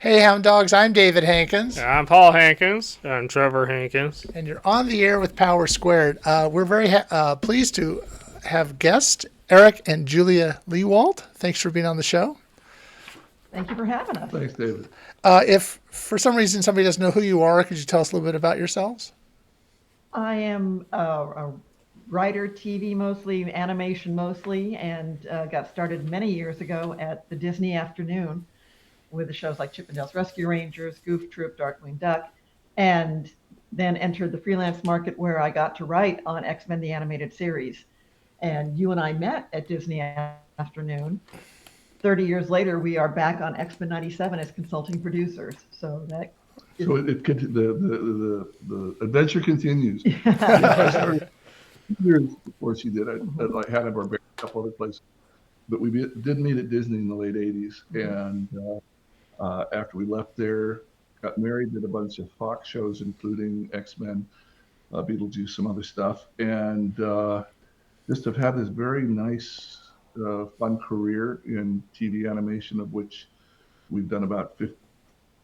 Hey, Hound Dogs, I'm David Hankins, I'm Paul Hankins. I'm Trevor Hankins. and you're on the air with Power Squared. We're very pleased to have guests Eric and Julia Lewald. Thanks for being on the show. Thank you for having us. Thanks, David. If for some reason somebody doesn't know who you are, could you tell us a little bit about yourselves? I am a writer, TV mostly, animation mostly, and got started many years ago at the Disney Afternoon with the shows like Chippendales Rescue Rangers, Goof Troop, Darkwing Duck, and then entered the freelance market where I got to write on X-Men the Animated Series. And you and I met at Disney Afternoon. 30 years later, we are back on X-Men 97 as consulting producers. So that is, So the adventure continues. Yeah, I started years before she did. I like Hanna-Barbera, a couple other places, but we did meet at Disney in the late '80s, and after we left there, got married, did a bunch of Fox shows, including X-Men, Beetlejuice, some other stuff, and just have had this very nice, fun career in TV animation, of which we've done about 50,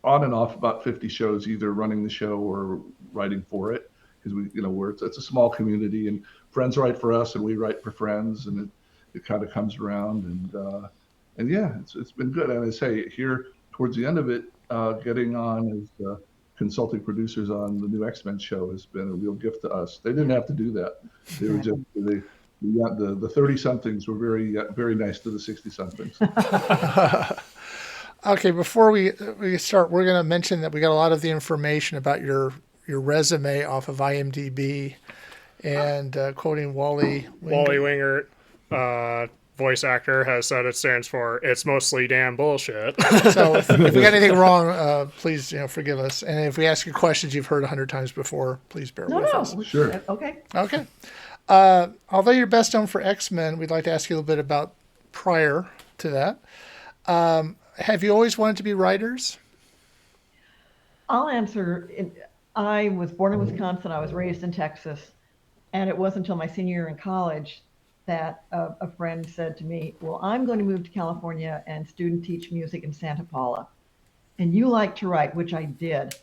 on and off about 50 shows, either running the show or writing for it. Because it's a small community, and friends write for us, and we write for friends, and it kind of comes around, and yeah, it's been good. And I say here towards the end of it, getting on as consulting producers on the new X-Men show has been a real gift to us. They didn't have to do that. They were just the 30 somethings were very nice to the 60 somethings. Okay, before we start, we're going to mention that we got a lot of the information about your resume off of IMDb, and quoting Wally Wingert, voice actor, has said it stands for "It's mostly damn bullshit." So if we got anything wrong, please forgive us. And if we ask you questions you've heard 100 times before, please bear with us. Sure. Okay. Okay. Although you're best known for X-Men, we'd like to ask you a little bit about prior to that. Have you always wanted to be writers? I'll answer. I was born in Wisconsin. I was raised in Texas. And it wasn't until my senior year in college that a friend said to me, well, I'm going to move to California and student teach music in Santa Paula. And you like to write, which I did.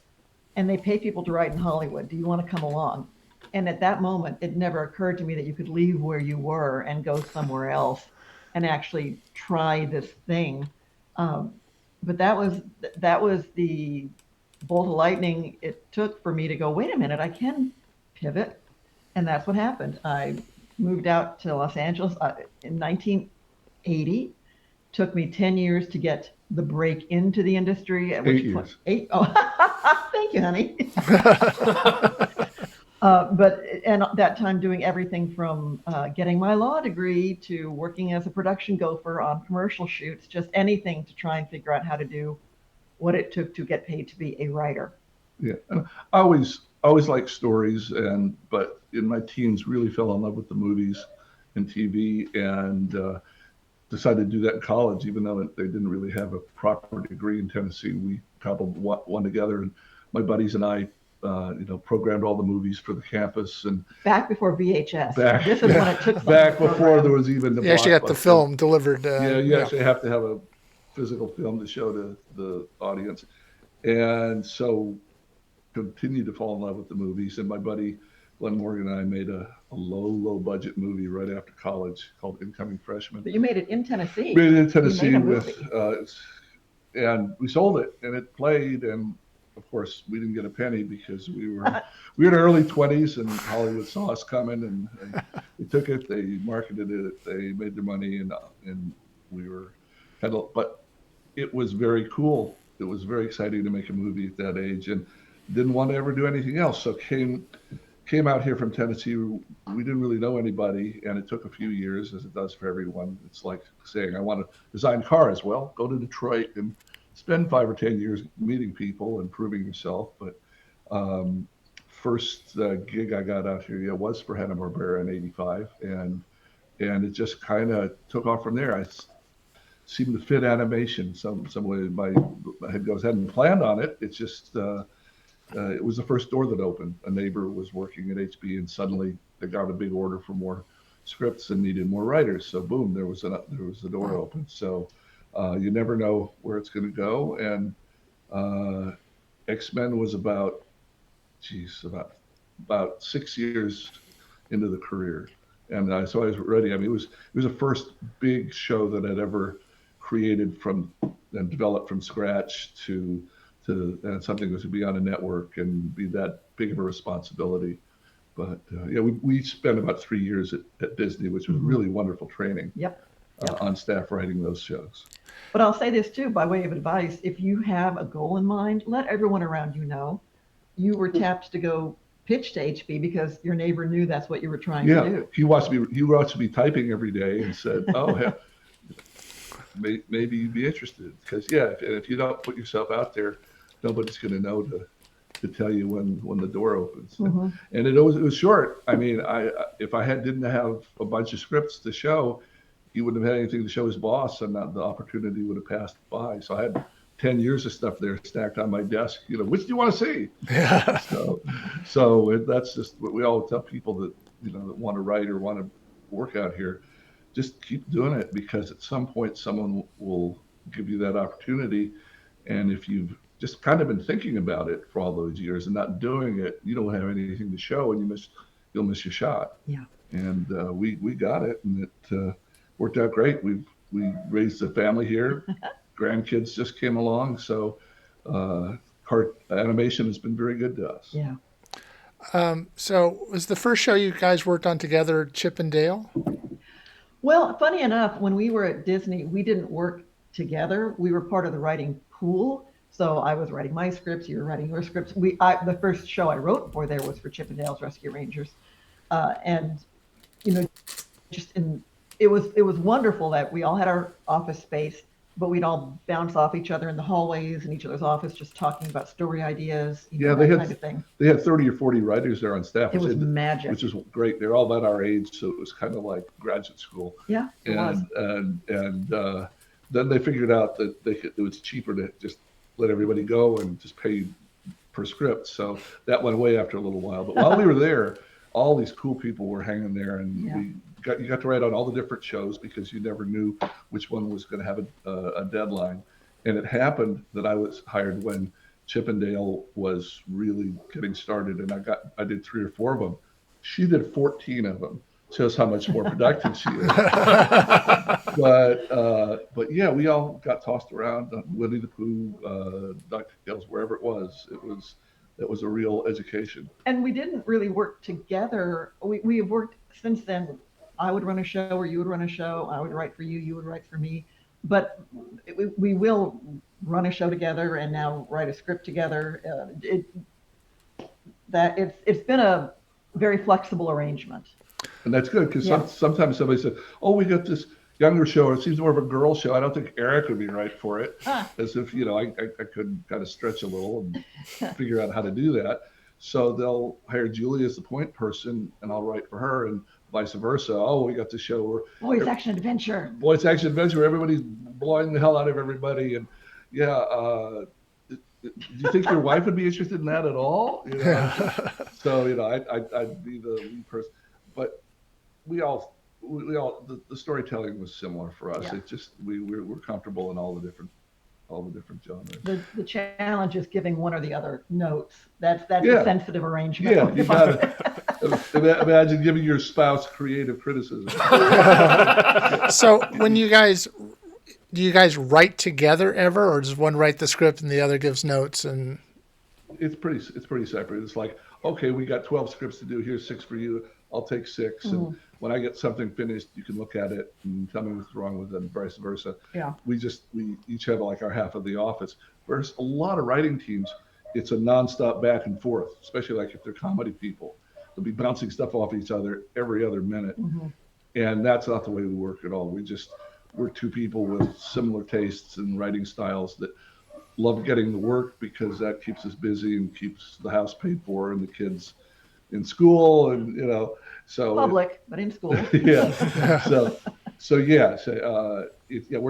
And they pay people to write in Hollywood. Do you want to come along? And at that moment, it never occurred to me that you could leave where you were and go somewhere else and actually try this thing. But that was the bolt of lightning it took for me to go, wait a minute, I can pivot. And that's what happened. I moved out to Los Angeles in 1980. Took me 10 years to get the break into the industry. At 8 years. Thank you, honey. But that time doing everything from getting my law degree to working as a production gopher on commercial shoots, just anything to try and figure out how to do what it took to get paid to be a writer. Yeah, and I always liked stories, but in my teens really fell in love with the movies and TV, and decided to do that in college, even though they didn't really have a proper degree in Tennessee. We cobbled one together, and my buddies and I, programmed all the movies for the campus. And back before VHS. This is when it took. Back before there was even the. You actually got the film delivered. You actually have to have a physical film to show to the audience, and so continued to fall in love with the movies. And my buddy Glenn Morgan and I made a low budget movie right after college called Incoming Freshman. But you made it in Tennessee. Made it in Tennessee and we sold it, and it played, and of course we didn't get a penny because we were in our early 20s, and Hollywood saw us coming, and they took it, they marketed it, they made their money, and we but it was very cool. It was very exciting to make a movie at that age, and didn't want to ever do anything else. So came out here from Tennessee. We didn't really know anybody, and it took a few years, as it does for everyone. It's like saying, I want to design cars. Well, go to Detroit and spend 5 or 10 years meeting people and proving yourself. But first gig I got out here was for Hanna-Barbera in '85, and it just kind of took off from there. I seemed to fit animation some way. My head goes, hadn't planned on it. It's just it was the first door that opened. A neighbor was working at HB, and suddenly they got a big order for more scripts and needed more writers. So boom, there was the door open. So you never know where it's going to go, and X-Men was about 6 years into the career, and so I was ready. I mean, it was the first big show that I'd ever created from and developed from scratch to and something that was to be on a network and be that big of a responsibility. But we spent about 3 years at Disney, which was really wonderful training. Yep. On staff writing those shows. But I'll say this too, by way of advice, if you have a goal in mind, let everyone around you know. You were tapped to go pitch to HB because your neighbor knew that's what you were trying to do. He watched me typing every day and said, "Oh, yeah, maybe you'd be interested." Because if you don't put yourself out there, nobody's going to know to tell you when the door opens. Mm-hmm. And it was short. I mean, if I didn't have a bunch of scripts to show, he wouldn't have had anything to show his boss, and the opportunity would have passed by. So I had 10 years of stuff there stacked on my desk. Which do you want to see? Yeah. So that's just what we all tell people that that want to write or want to work out here. Just keep doing it, because at some point someone will give you that opportunity, and if you've just kind of been thinking about it for all those years and not doing it, you don't have anything to show, and you'll miss your shot. Yeah. And we got it, and it worked out great. We raised a family here. Grandkids just came along, so animation has been very good to us. Yeah. So was the first show you guys worked on together Chip and Dale? Well, funny enough, when we were at Disney, we didn't work together. We were part of the writing pool. So I was writing my scripts, you were writing your scripts. The first show I wrote for there was for Chip and Dale's Rescue Rangers, and it was wonderful that we all had our office space, but we'd all bounce off each other in the hallways in each other's office, just talking about story ideas. They that had kind of thing. They had 30 or 40 writers there on staff. It was magic. Which was great. They're all about our age, so it was kind of like graduate school. Yeah, it was. And then they figured out that it was cheaper to just let everybody go and just pay per script. So that went away after a little while. But while we were there, all these cool people were hanging there, and you got to write on all the different shows because you never knew which one was going to have a deadline. And it happened that I was hired when Chip and Dale was really getting started, and I did 3 or 4 of them. She did 14 of them. Shows how much more productive she is. But yeah, we all got tossed around. Winnie the Pooh, Dr. Tails, wherever it was. That was a real education. And we didn't really work together. We have worked since then. I would run a show, or you would run a show. I would write for you. You would write for me. But we will run a show together, and now write a script together. It's been a very flexible arrangement. And that's good, because sometimes somebody said, "Oh, we got this younger show. It seems more of a girl show. I don't think Eric would be right for it." As if I could kind of stretch a little and figure out how to do that. So they'll hire Julia as the point person, and I'll write for her, and vice versa. Oh, we got this show where Boys Action Adventure. Boys Action Adventure. Everybody's blowing the hell out of everybody, and do you think your wife would be interested in that at all? So I'd be the lead person, but we all the storytelling was similar for us. It just we're comfortable in all the different genres. The challenge is giving one or the other notes. That's a sensitive arrangement. Yeah, you gotta imagine giving your spouse creative criticism. So when do you guys write together ever, or does one write the script and the other gives notes? And it's pretty separate. It's like, okay, we got 12 scripts to do. Here's 6 for you. I'll take 6. And when I get something finished, you can look at it and tell me what's wrong with it, and vice versa. Yeah. We each have like our half of the office. Whereas a lot of writing teams, it's a nonstop back and forth, especially like if they're comedy people. They'll be bouncing stuff off each other every other minute. And that's not the way we work at all. We're 2 people with similar tastes and writing styles that love getting the work, because that keeps us busy and keeps the house paid for and the kids in school, and so public, but in school. We're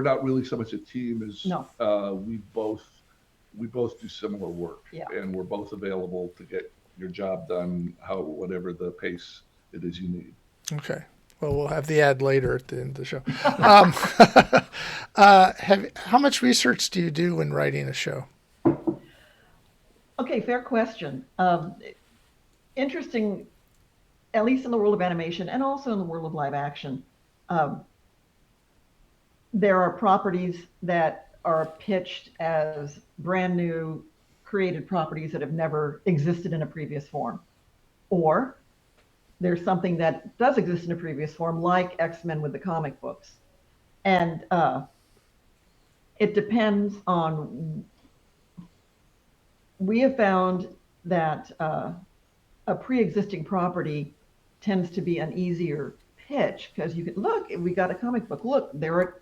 not really so much a team as we both do similar work, and we're both available to get your job done whatever the pace it is you need. Okay. Well, we'll have the ad later at the end of the show. How much research do you do when writing a show? Okay, fair question. Interesting, at least in the world of animation and also in the world of live action. Um, there are properties that are pitched as brand new created properties that have never existed in a previous form. Or there's something that does exist in a previous form, like X-Men with the comic books. And it depends on, we have found that a pre-existing property tends to be an easier pitch because you could look, we got a comic book. Look,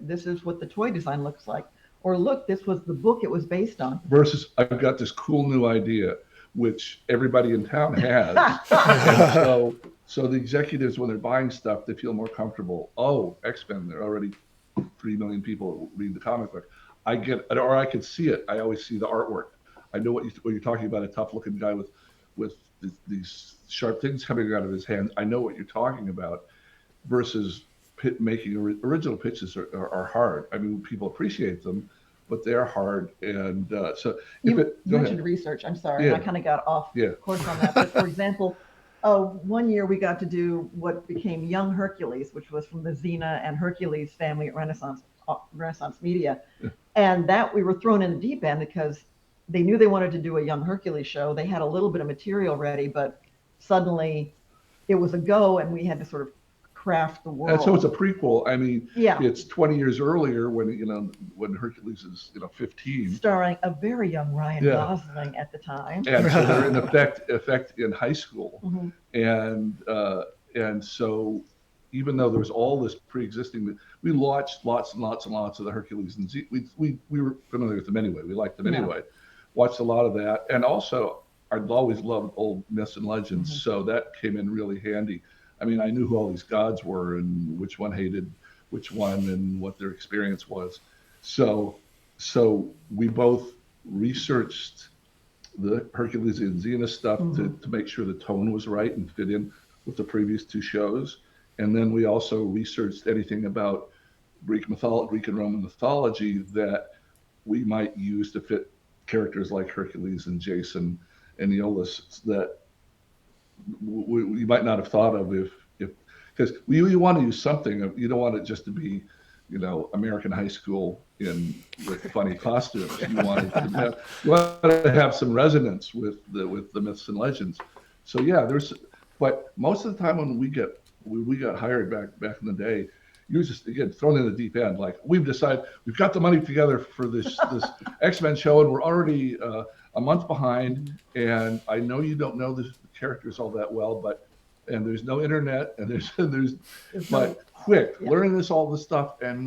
this is what the toy design looks like. Or look, this was the book it was based on. Versus, I've got this cool new idea, which everybody in town has. And so the executives, when they're buying stuff, they feel more comfortable. Oh, X-Men, there are already 3 million people read the comic book. I get, or I can see it. I always see the artwork. I know what you're talking about, a tough looking guy with these sharp things coming out of his hands. I know what you're talking about. Versus making original pitches are hard. I mean, people appreciate them, but they're hard. And so you mentioned research. I'm sorry, yeah. I kind of got off yeah. course on that. But for example, one year we got to do what became Young Hercules, which was from the Xena and Hercules family at Renaissance Media. Yeah. And that we were thrown in the deep end because they knew they wanted to do a Young Hercules show. They had a little bit of material ready, but suddenly it was a go, and we had to sort of craft the world. And so it's a prequel. I mean, yeah, it's 20 years earlier when Hercules is 15, starring a very young Ryan yeah. Gosling at the time. And so they're in effect in high school, mm-hmm. and so even though there was all this pre-existing, we watched lots and lots and lots of the Hercules, and we were familiar with them anyway. We liked them anyway. Watched a lot of that, and also I'd always loved old myths and legends, mm-hmm. so that came in really handy. I mean, I knew who all these gods were and which one hated which one and what their experience was. So we both researched the Hercules and Xena stuff mm-hmm. to make sure the tone was right and fit in with the previous two shows. And then we also researched anything about Greek and Roman mythology that we might use to fit characters like Hercules and Jason and Aeolus that we might not have thought of if because you want to use something. You don't want it just to be, American high school with funny costumes. You want to have some resonance with the myths and legends. So yeah, but most of the time when we got hired back in the day, you're just again thrown in the deep end. Like we've decided we've got the money together for this X-Men show, and we're already a month behind. And I know you don't know the characters all that well, and there's no internet, and there's but quick learn all this stuff, and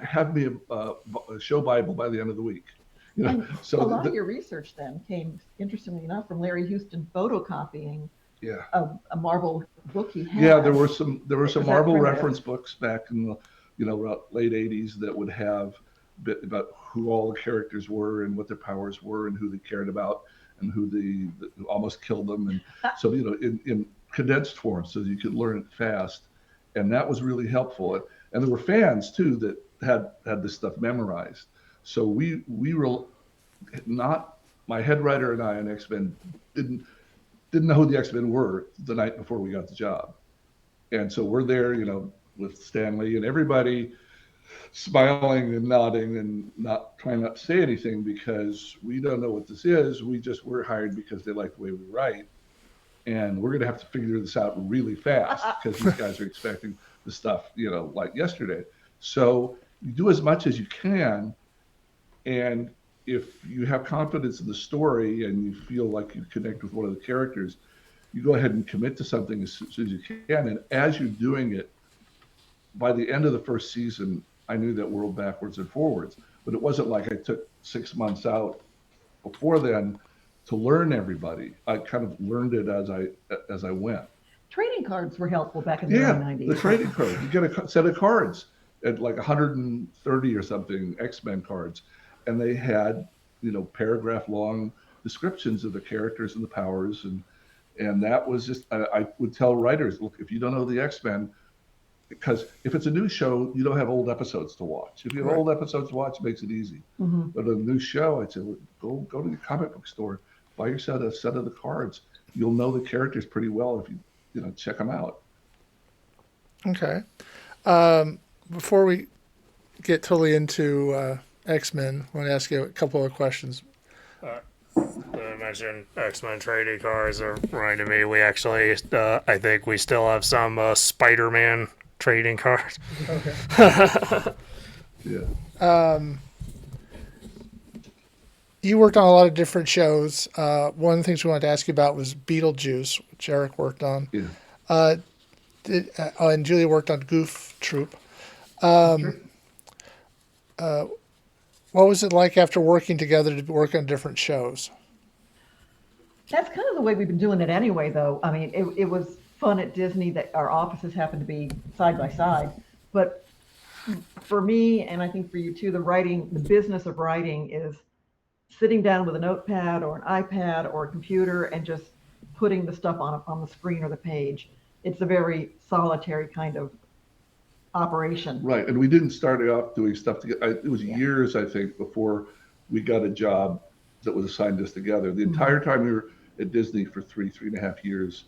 have me a show Bible by the end of the week. So a lot of your research then came, interestingly enough, from Larry Houston photocopying. Yeah. A Marvel book he had. Yeah, there were some Marvel reference books back in the late 80s that would have a bit about who all the characters were and what their powers were and who they cared about and who they almost killed them, and so in condensed form so you could learn it fast, and that was really helpful. And there were fans too that had this stuff memorized. So we were not, my head writer and I on X-Men didn't know who the X-Men were the night before we got the job. And so we're there, with Stanley and everybody smiling and nodding and trying not to say anything because we don't know what this is. We're hired because they like the way we write. And we're going to have to figure this out really fast because these guys are expecting the stuff, like yesterday. So you do as much as you can. And if you have confidence in the story and you feel like you connect with one of the characters, you go ahead and commit to something as soon as you can. And as you're doing it, by the end of the first season, I knew that world backwards and forwards. But it wasn't like I took 6 months out before then to learn everybody. I kind of learned it as I went. Trading cards were helpful back in the early 90s. The trading card. You get a set of cards at like 130 or something X-Men cards. And they had, paragraph long descriptions of the characters and the powers. And that was just, I would tell writers, look, if you don't know the X-Men, because if it's a new show, you don't have old episodes to watch. If you have Right. old episodes to watch, it makes it easy. But a new show, I'd say, well, go to the comic book store, buy yourself a set of the cards. You'll know the characters pretty well if you check them out. Okay. Before we get totally into X-Men, I want to ask you a couple of questions. I mentioned X-Men trading cards are reminding me. We actually, I think we still have some Spider-Man trading cards. Okay. Yeah. You worked on a lot of different shows. One of the things we wanted to ask you about was Beetlejuice, which Eric worked on. Yeah. And Julia worked on Goof Troop. What was it like after working together to work on different shows? That's kind of the way we've been doing it anyway, though. I mean, it was fun at Disney that our offices happened to be side by side. But for me, and I think for you too, the business of writing is sitting down with a notepad or an iPad or a computer and just putting the stuff on the screen or the page. It's a very solitary kind of operation. Right. And we didn't start off doing stuff together. It was years, I think, before we got a job that was assigned us together. The entire time we were at Disney for 3.5 years,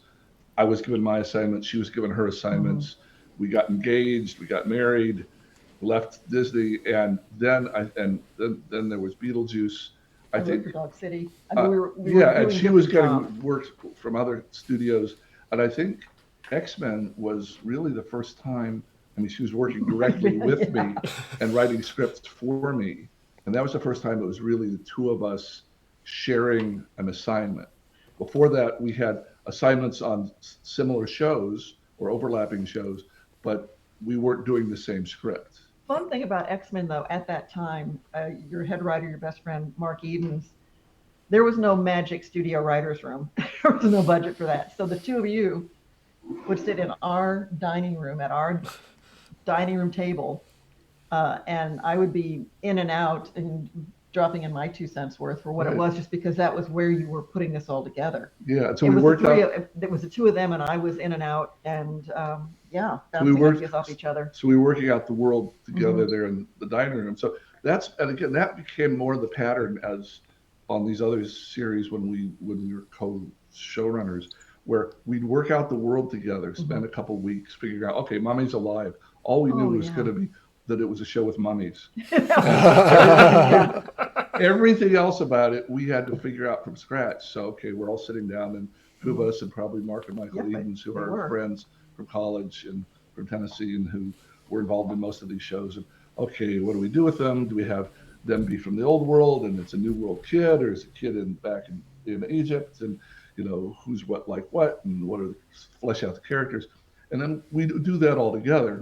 I was given my assignments. She was given her assignments. We got engaged. We got married. Left Disney, and then then there was Beetlejuice. I think for Dog City. I mean, we yeah, were and doing she was different getting jobs. work from other studios, and I think X-Men was really the first time. I mean, she was working directly with me and writing scripts for me, and that was the first time it was really the two of us sharing an assignment. Before that, we had assignments on similar shows or overlapping shows, but we weren't doing the same script. Fun thing about X-Men, though, at that time, your head writer, your best friend, Mark Edens, there was no magic studio writer's room. There was no budget for that. So the two of you would sit in our dining room at our dining room table, and I would be in and out and dropping in my 2 cents worth for what it was, just because that was where you were putting this all together. Yeah, so It we was worked out. it was the two of them, and I was in and out, and we bouncing worked ideas off each other. So we were working out the world together there in the dining room. So and again, that became more the pattern as on these other series when we were co-showrunners, where we'd work out the world together, spend a couple weeks figuring out, okay, Mummy's alive. All we knew was going to be that it was a show with mummies. Everything else about it, we had to figure out from scratch. So, okay, we're all sitting down, and two of us, and probably Mark and Michael Edens, who are friends from college and from Tennessee, and who were involved in most of these shows. And okay, what do we do with them? Do we have them be from the old world, and it's a new world kid, or is a kid back in Egypt? And who's what like what, and what are flesh out the characters, and then we do that all together.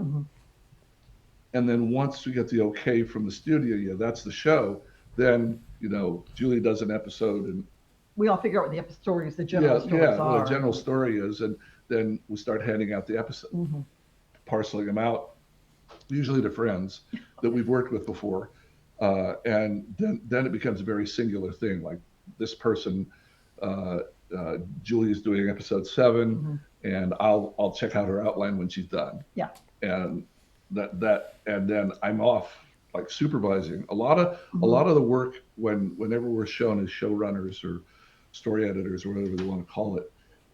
And then once we get the okay from the studio, that's the show. Then Julie does an episode, and we all figure out what the episode stories, the general stories are. What the general story is, and then we start handing out the episode, parceling them out, usually to friends that we've worked with before, and then it becomes a very singular thing. Like this person, Julie's doing episode 7, and I'll check out her outline when she's done. Yeah. And and then I'm off, like supervising a lot of the work whenever we're shown as showrunners or story editors or whatever they want to call it.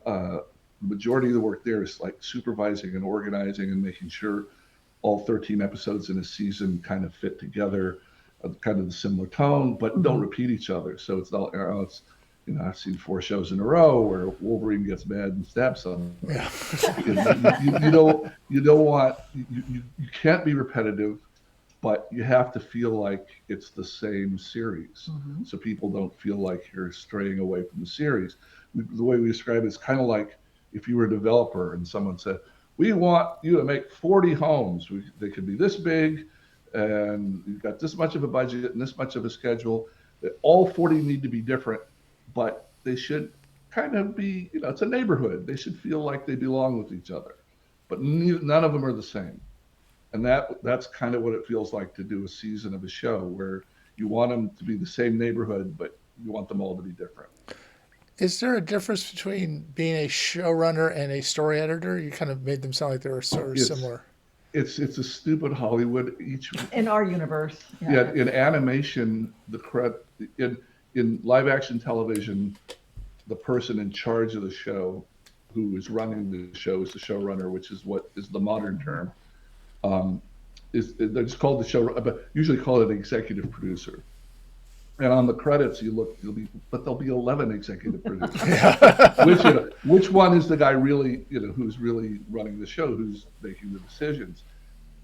The majority of the work there is like supervising and organizing and making sure all 13 episodes in a season kind of fit together, kind of the similar tone, but don't repeat each other. So it's not, I've seen 4 shows in a row where Wolverine gets mad and stabs someone. Yeah. You don't want, you can't be repetitive, but you have to feel like it's the same series. So people don't feel like you're straying away from the series. The way we describe it is kind of like if you were a developer and someone said, we want you to make 40 homes. They could be this big, and you've got this much of a budget and this much of a schedule. That all 40 need to be different, but they should kind of be, it's a neighborhood. They should feel like they belong with each other, but none of them are the same. And that's kind of what it feels like to do a season of a show where you want them to be the same neighborhood, but you want them all to be different. Is there a difference between being a showrunner and a story editor? You kind of made them sound like they were sort of similar. it's a stupid Hollywood. In our universe. Yeah, in animation, in live action television, the person in charge of the show, who is running the show, is the showrunner, which is what is the modern term. Um, they're just called the show, but usually call it executive producer. And on the credits, there'll be 11 executive producers. Which one is the guy really, who's really running the show, who's making the decisions?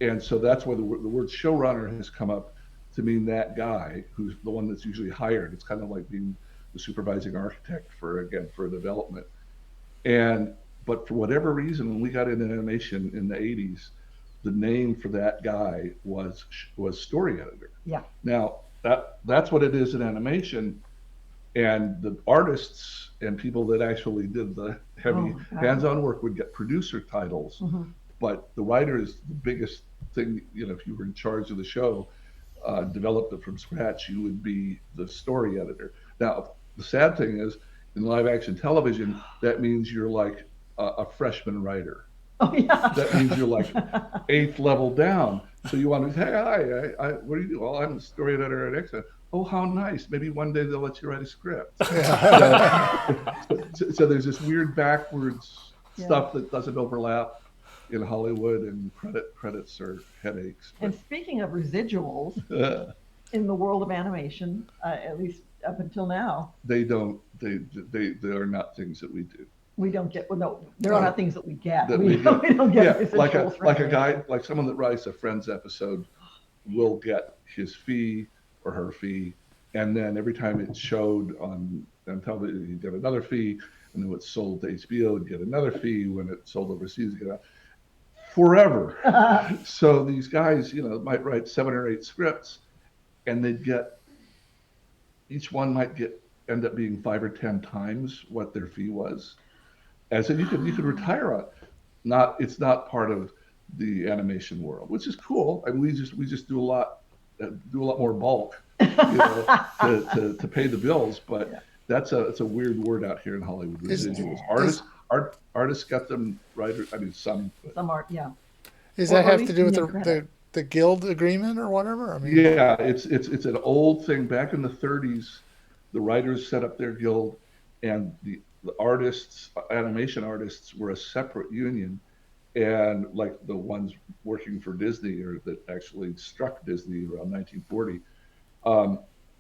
And so that's where the word showrunner has come up to mean that guy who's the one that's usually hired. It's kind of like being the supervising architect for development. But for whatever reason, when we got into animation in the 80s, the name for that guy was story editor. Yeah. Now that's what it is in animation, and the artists and people that actually did the heavy hands-on work would get producer titles. Mm-hmm. But the writer is the biggest thing. If you were in charge of the show, developed it from scratch, you would be the story editor. Now, the sad thing is, in live action television, that means you're like a freshman writer. Oh, yeah. That means you're like 8th level down. So you want to say, hey, hi, what do you do? Well, I'm the story editor at X. Oh, how nice. Maybe one day they'll let you write a script. So there's this weird backwards stuff that doesn't overlap in Hollywood, and credits are headaches. And speaking of residuals, in the world of animation, at least up until now, they are not things that we do. We don't get, well, no, there are not things that we get. We don't get residuals. Like a guy, like someone that writes a Friends episode will get his fee or her fee, and then every time it's showed on television, you get another fee, and then it's sold to HBO, and get another fee. When it's sold overseas, you get forever. So these guys, might write 7 or 8 scripts, and each one might end up being 5 or 10 times what their fee was. And so you could retire on. It's not part of the animation world, which is cool. I mean, we just do a lot more bulk, to pay the bills. But it's a weird word out here in Hollywood. Residuals. Artists get them, writers. I mean, some art, yeah. Does that have to do with the guild agreement or whatever? I mean, yeah, it's an old thing. Back in the 30s, the writers set up their guild, and the artists, animation artists, were a separate union, and like the ones working for Disney, or that actually struck Disney around 1940.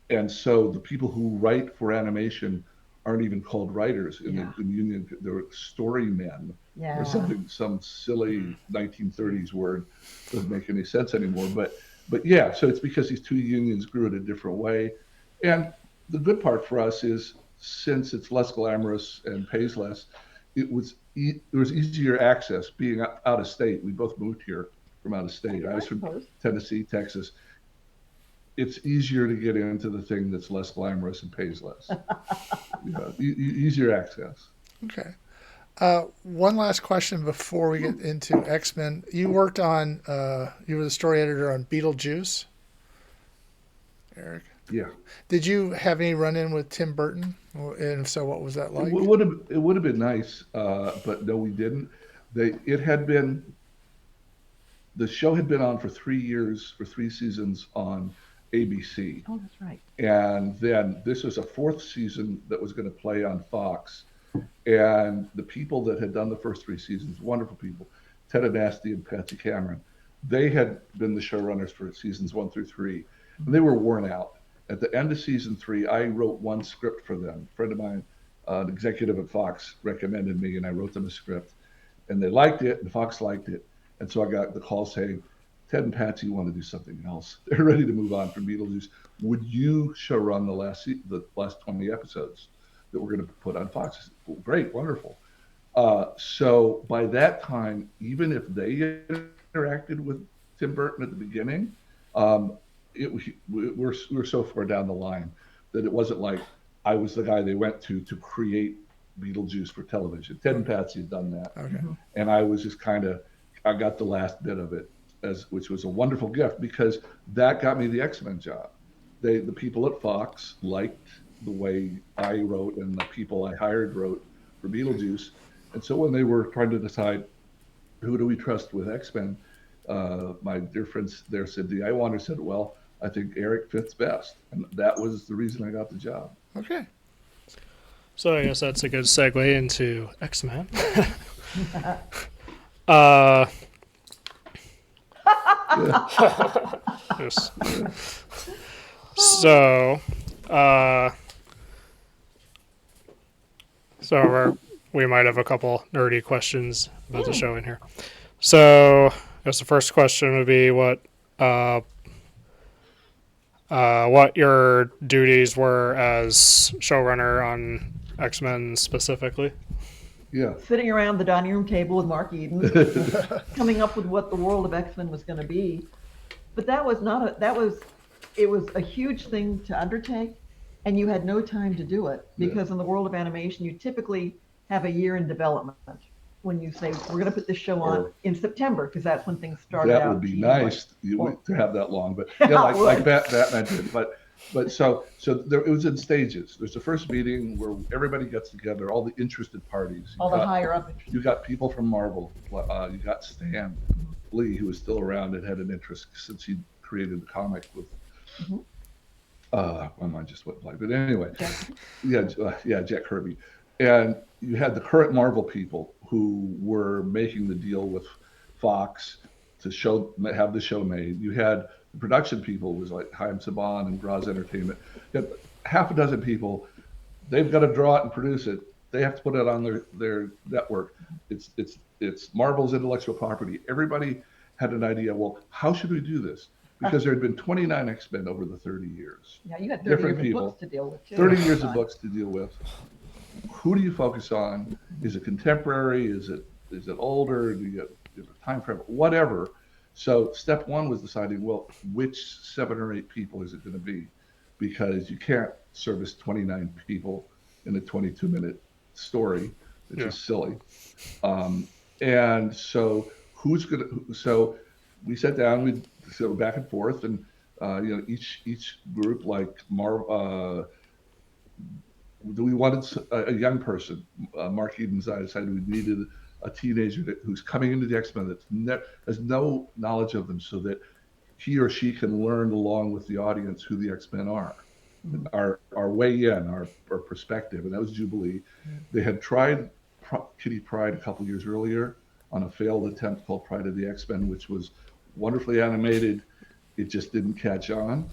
And so the people who write for animation aren't even called writers in the union. They're story men, or something, some silly 1930s word doesn't make any sense anymore. But yeah, so it's because these two unions grew it a different way. And the good part for us is, since it's less glamorous and pays less, it was easier access being out of state. We both moved here from out of state. I was from Tennessee, Texas. It's easier to get into the thing that's less glamorous and pays less. Easier access. Okay. One last question before we get into X-Men. You worked on, you were the story editor on Beetlejuice, Eric. Yeah. Did you have any run-in with Tim Burton? And if so, what was that like? It would have been nice, but no, we didn't. The show had been on for 3 years, for 3 seasons on ABC. Oh, that's right. And then this was a 4th season that was going to play on Fox. And the people that had done the first 3 seasons, wonderful people, Ted Anasty and Patsy Cameron, they had been the showrunners for seasons 1 through 3. And they were worn out. At the end of season 3, I wrote one script for them. A friend of mine, an executive at Fox, recommended me, and I wrote them a script. And they liked it, and Fox liked it. And so I got the call saying, Ted and Patsy want to do something else. They're ready to move on from Beetlejuice. Would you showrun the last 20 episodes that we're going to put on Fox? I said, well, great, wonderful. So by that time, even if they interacted with Tim Burton at the beginning, we're so far down the line that it wasn't like I was the guy they went to create Beetlejuice for television. Ted and Patsy had done that. Okay. And I was just I got the last bit of it, which was a wonderful gift, because that got me the X-Men job. The people at Fox liked the way I wrote, and the people I hired wrote for Beetlejuice. And so when they were trying to decide who do we trust with X-Men, my dear friends there said, the Iwander said, well, I think Eric fits best. And that was the reason I got the job. Okay. So I guess that's a good segue into X-Men. uh, yes. So, we might have a couple nerdy questions about the show in here. So, I guess the first question would be what your duties were as showrunner on X-Men specifically. Yeah. Sitting around the dining room table with Mark Eden, coming up with what the world of X-Men was going to be. But that was not it was a huge thing to undertake, and you had no time to do it because in the world of animation, you typically have a year in development when you say, we're going to put this show on in September, because that's when things started out. That would be nice to have that long, but yeah, like Batman did. But so it was in stages. There's the first meeting where everybody gets together, all the interested parties. The higher up. You got people from Marvel. You got Stan Lee, who was still around and had an interest since he created the comic with. My mind just went blank. But anyway, Jack Kirby. And you had the current Marvel people who were making the deal with Fox to have the show made. You had the production people, was like Chaim Saban and Graz Entertainment. You had half a dozen people. They've got to draw it and produce it. They have to put it on their network. It's Marvel's intellectual property. Everybody had an idea. Well, how should we do this? Because there had been 29 X-Men over the 30 years. Yeah, you had 30 years of books to deal with too. 30 years of books to deal with. Who do you focus on? Is it contemporary? Is it older? Do you have a time frame? Whatever. So step one was deciding, well, which 7 or 8 people is it going to be? Because you can't service 29 people in a 22-minute story. It's just silly. And so so we sat down, we'd go back and forth, and each group, like we wanted a young person. Mark Eden's I decided we needed a teenager who's coming into the X-Men that has no knowledge of them, so that he or she can learn along with the audience who the X-Men are, our way in, our perspective. And that was Jubilee. They had tried Kitty Pryde a couple years earlier on a failed attempt called Pride of the X-Men, which was wonderfully animated. It just didn't catch on.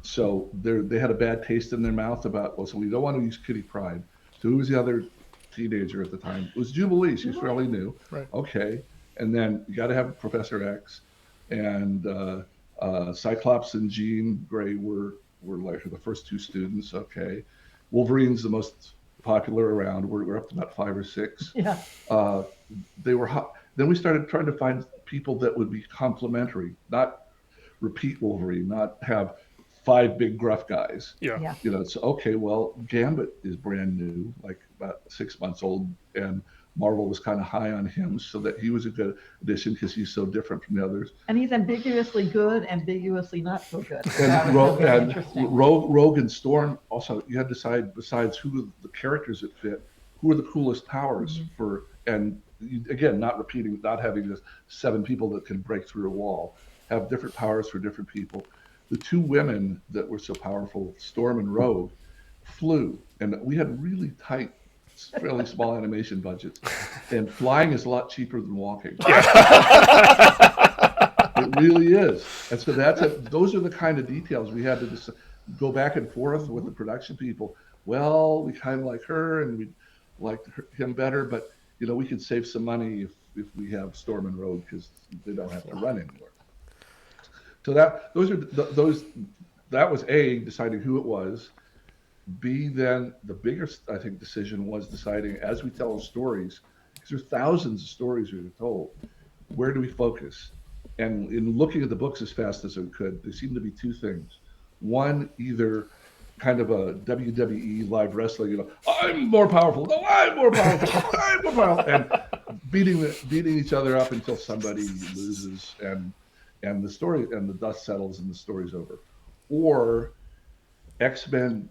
So they had a bad taste in their mouth about, well, so we don't want to use Kitty Pryde. So who was the other teenager at the time? It was Jubilee. She was fairly new. Right. Okay. And then you got to have Professor X, and Cyclops and Jean Grey were like the first 2 students. Okay. Wolverine's the most popular around. We're up to about 5 or 6. Yeah. They were hot. Then we started trying to find people that would be complementary, not repeat Wolverine, not have 5 big gruff guys. Yeah. It's okay. Well, Gambit is brand new, like about 6 months old, and Marvel was kind of high on him, so that he was a good addition because he's so different from the others. And he's ambiguously good, ambiguously not so good. And Rogue and Storm also, you had to decide, besides who the characters that fit, who are the coolest powers for, and again, not having this 7 people that can break through a wall, have different powers for different people. The 2 women that were so powerful, Storm and Rogue, flew, and we had really tight, fairly small animation budgets, and flying is a lot cheaper than walking. It really is. And so those are the kind of details we had to just go back and forth with the production people. Well, we kind of like her, and we liked him better, but we could save some money if we have Storm and Rogue, because they don't have to run anymore. So that was A, deciding who it was. B, then the biggest, I think, decision was deciding, as we tell stories, because there's thousands of stories we were told, where do we focus? And in looking at the books as fast as I could, there seemed to be 2 things. One, either kind of a WWE live wrestling, I'm more powerful. No, I'm more powerful. I'm more powerful. And beating each other up until somebody loses and the story and the dust settles and the story's over. Or X-Men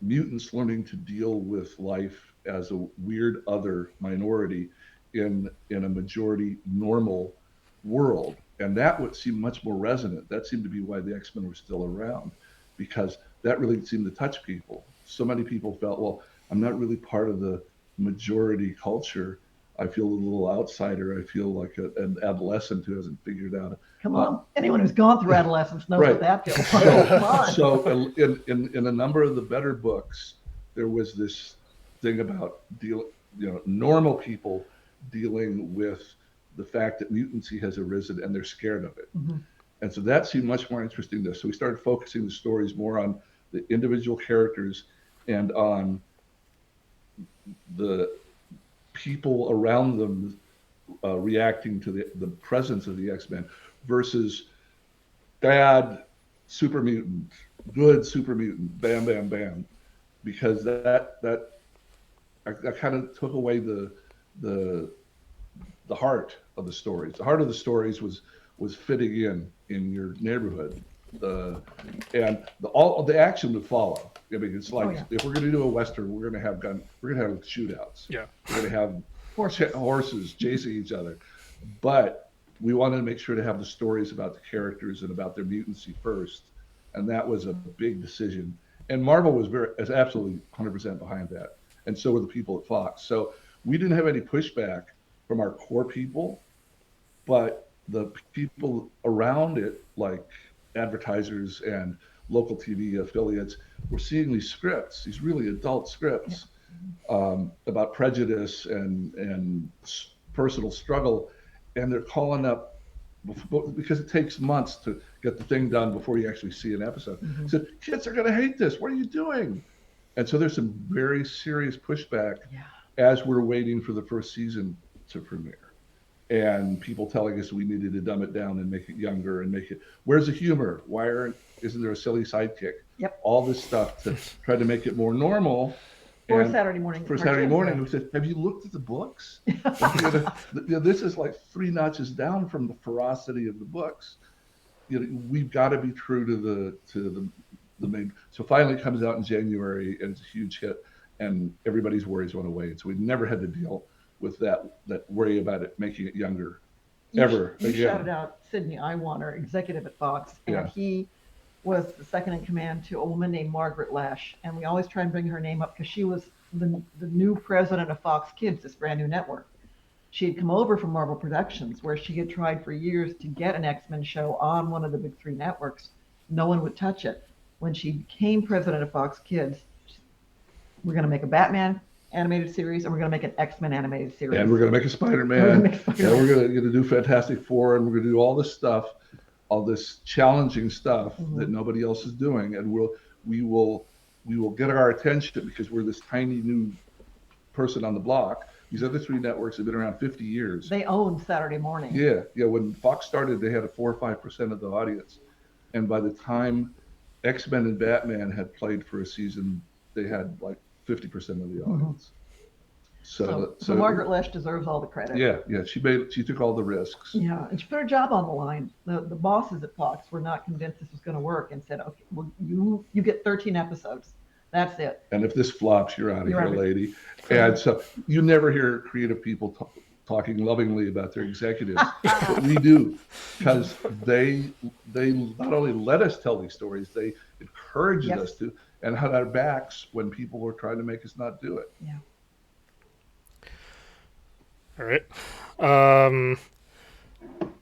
mutants learning to deal with life as a weird other minority in a majority normal world. And that would seem much more resonant. That seemed to be why the X-Men were still around, because that really seemed to touch people. So many people felt, well, I'm not really part of the majority culture. I feel a little outsider. I feel like an adolescent who hasn't figured out. Come on, anyone who's gone through adolescence knows Right. what that feels like. Come on. So in a number of the better books, there was this thing about normal people dealing with the fact that mutancy has arisen and they're scared of it. Mm-hmm. And so that seemed much more interesting to us. So we started focusing the stories more on the individual characters and on the people around them reacting to the presence of the X-Men versus bad super mutant, good super mutant, bam, bam, bam. Because that kind of took away the heart of the stories. The heart of the stories was fitting in your neighborhood. And all the action would follow. I mean, it's like, if we're going to do a Western, we're going to have shootouts. Yeah. We're going to have horses chasing each other. But we wanted to make sure to have the stories about the characters and about their mutancy first. And that was a big decision. And Marvel was absolutely 100% behind that. And so were the people at Fox. So we didn't have any pushback from our core people, but the people around it, like advertisers and local TV affiliates, were seeing these scripts, these really adult scripts about prejudice and personal struggle, and they're calling up because it takes months to get the thing done before you actually see an episode. Mm-hmm. So kids are going to hate this. What are you doing? And so there's some very serious pushback as we're waiting for the first season to premiere. And people telling us we needed to dumb it down and make it younger and make it, where's the humor? Isn't there a silly sidekick? Yep. All this stuff to try to make it more normal. For Saturday morning. For Saturday morning, we said, have you looked at the books? This is like 3 notches down from the ferocity of the books. We've got to be true to the main. So finally it comes out in January and it's a huge hit and everybody's worries went away. And so we never had to deal with that worry about it making it younger ever You again. shouted out Sidney Iwaner, executive at Fox, and he was the second in command to a woman named Margaret Lash. And we always try and bring her name up because she was the new president of Fox Kids, this brand new network. She had come over from Marvel Productions, where she had tried for years to get an X-Men show on one of the big 3 networks. No one would touch it. When she became president of Fox Kids, we're going to make a Batman animated series, and we're going to make an X-Men animated series. And we're going to make a Spider-Man. And we're going to do Fantastic Four, and we're going to do all this stuff, all this challenging stuff that nobody else is doing. And we will get our attention because we're this tiny new person on the block. These other 3 networks have been around 50 years. They own Saturday morning. Yeah. When Fox started, they had a 4 or 5% of the audience. And by the time X-Men and Batman had played for a season, they had like 50% of the audience. So Margaret Lash deserves all the credit. Yeah. She took all the risks. Yeah, and she put her job on the line. The bosses at Fox were not convinced this was going to work and said, okay, well, you get 13 episodes. That's it. And if this flops, you're out of here, lady. And so you never hear creative people talking lovingly about their executives, but we do, because they not only let us tell these stories, they encouraged us to, and had our backs when people were trying to make us not do it. Yeah. All right.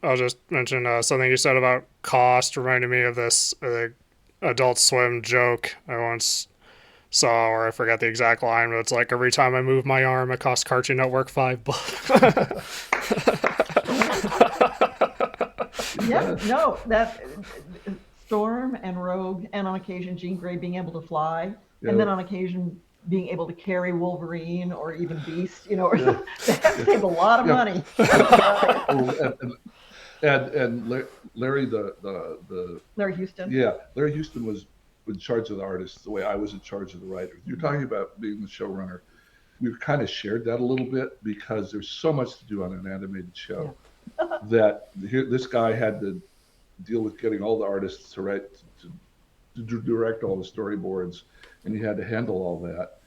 I'll just mention something you said about cost reminded me of this Adult Swim joke I once saw, or I forgot the exact line, but it's like, every time I move my arm, it costs Cartoon Network $5. That Storm and Rogue, and on occasion Jean Grey being able to fly, and then on occasion being able to carry Wolverine or even Beast, they have to save a lot of money. And Larry Larry Houston. Yeah, Larry Houston was in charge of the artists the way I was in charge of the writers. You're talking about being the showrunner. We've kind of shared that a little bit because there's so much to do on an animated show that this guy had to deal with getting all the artists to write, to direct all the storyboards, and he had to handle all that.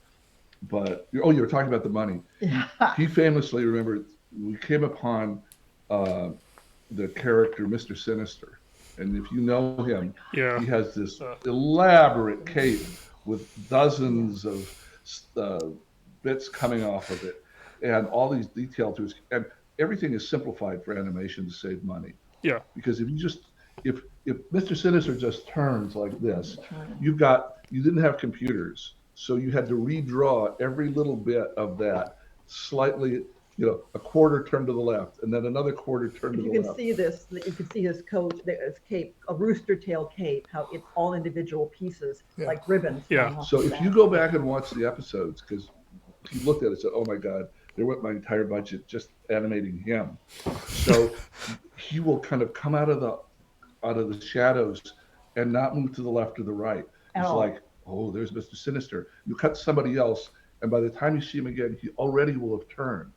But you were talking about the money. Yeah. He famously, remember, we came upon the character Mr. Sinister. And if you know him, Yeah. he has this elaborate cape with dozens of bits coming off of it, and all these details to his, and everything is simplified for animation to save money. Yeah. Because if you just if Mr. Sinister just turns like this, you didn't have computers, so you had to redraw every little bit of that slightly, a quarter turn to the left, and then another quarter turn to the left. You can see this. You can see his coat, his cape, a rooster tail cape. How it's all individual pieces, like ribbons. Yeah. So if you go back and watch the episodes, because he looked at it and said, "Oh my God, there went my entire budget just animating him." So he will kind of come out of the shadows and not move to the left or the right. It's like, oh, there's Mr. Sinister. You cut somebody else, and by the time you see him again, he already will have turned,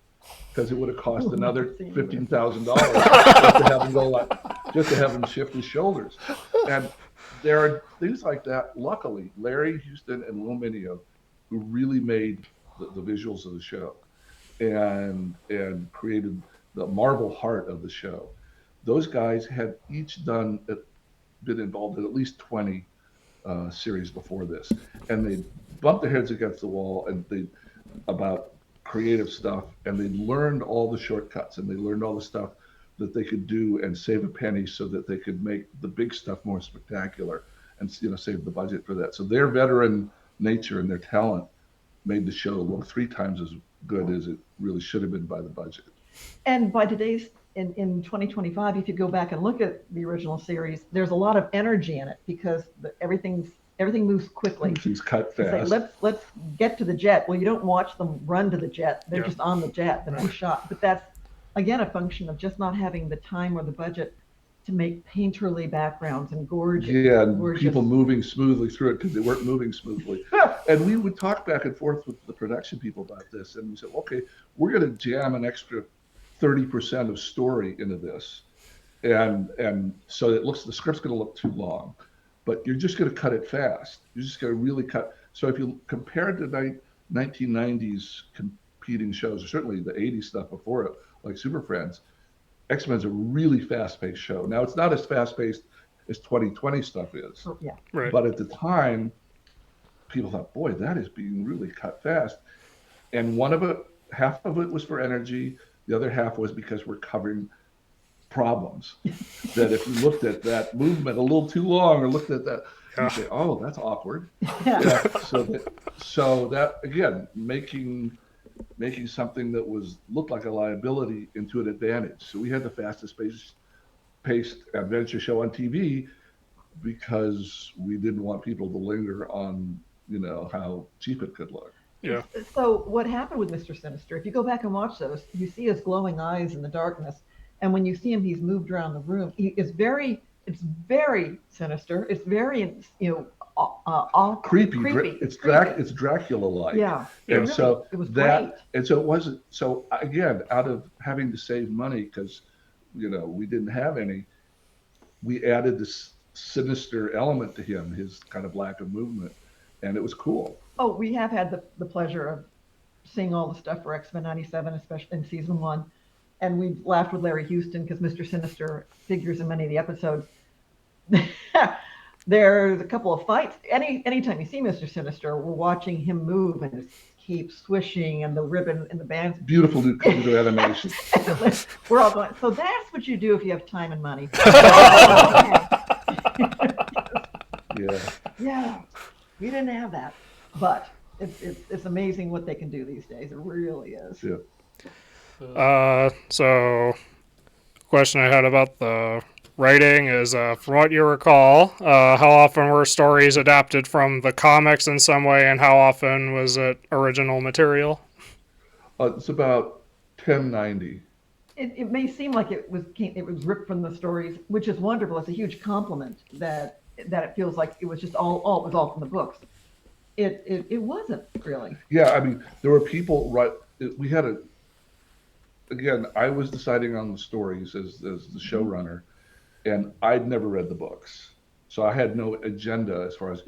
because it would have cost another $15,000 just to have him shift his shoulders. And there are things like that. Luckily, Larry Houston and Will Mineo, who really made the visuals of the show and created the marble heart of the show. Those guys had each been involved in at least 20 series before this, and they bumped their heads against the wall about creative stuff, and they learned all the shortcuts, and they learned all the stuff that they could do and save a penny so that they could make the big stuff more spectacular and save the budget for that. So their veteran nature and their talent made the show look 3 times as good as it really should have been by the budget. And by today's in 2025, if you go back and look at the original series, there's a lot of energy in it because everything moves quickly. Everything's cut fast. Say, let's get to the jet. Well, you don't watch them run to the jet. They're just on the jet, the next shot. But that's, again, a function of just not having the time or the budget to make painterly backgrounds and gorgeous. Yeah, and people moving smoothly through it because they weren't moving smoothly. And we would talk back and forth with the production people about this, and we said, okay, we're going to jam an extra 30% of story into this, and so the script's going to look too long, but you're just going to cut it fast. You're just going to really cut. So if you compare it to 1990s competing shows, or certainly the 80s stuff before it, like Super Friends, X-Men's a really fast-paced show. Now, it's not as fast-paced as 2020 stuff is. Yeah. Right. But at the time, people thought, boy, that is being really cut fast. And half of it was for energy. The other half was because we're covering problems. That if you looked at that movement a little too long or looked at that, you say, oh, that's awkward. Yeah. So that again, making something that looked like a liability into an advantage. So we had the fastest paced adventure show on TV because we didn't want people to linger on, how cheap it could look. Yeah. So what happened with Mr. Sinister, if you go back and watch those, you see his glowing eyes in the darkness. And when you see him, he's moved around the room. It's very sinister. It's very, creepy. creepy. It's Dracula-like. Yeah. And so it was that, great. and so it wasn't, so again, out of having to save money because, we didn't have any, we added this sinister element to him, his kind of lack of movement. And it was cool. Oh, we have had the pleasure of seeing all the stuff for X-Men 97, especially in season 1. And we've laughed with Larry Houston because Mr. Sinister figures in many of the episodes. There's a couple of fights. Anytime you see Mr. Sinister, we're watching him move and his cape swishing and the ribbon and the bands. Beautiful new computer animation. We're all going, so that's what you do if you have time and money. Yeah. Yeah, we didn't have that. But it's amazing what they can do these days. It really is. Yeah. So question I had about the writing is, from what you recall, how often were stories adapted from the comics in some way, and how often was it original material? It's about 1090. It may seem like it was ripped from the stories, which is wonderful. It's a huge compliment that it feels like it was just all from the books. It wasn't really. Yeah, I mean, there were people, right? We had again, I was deciding on the stories as the showrunner, and I'd never read the books. So I had no agenda as far as,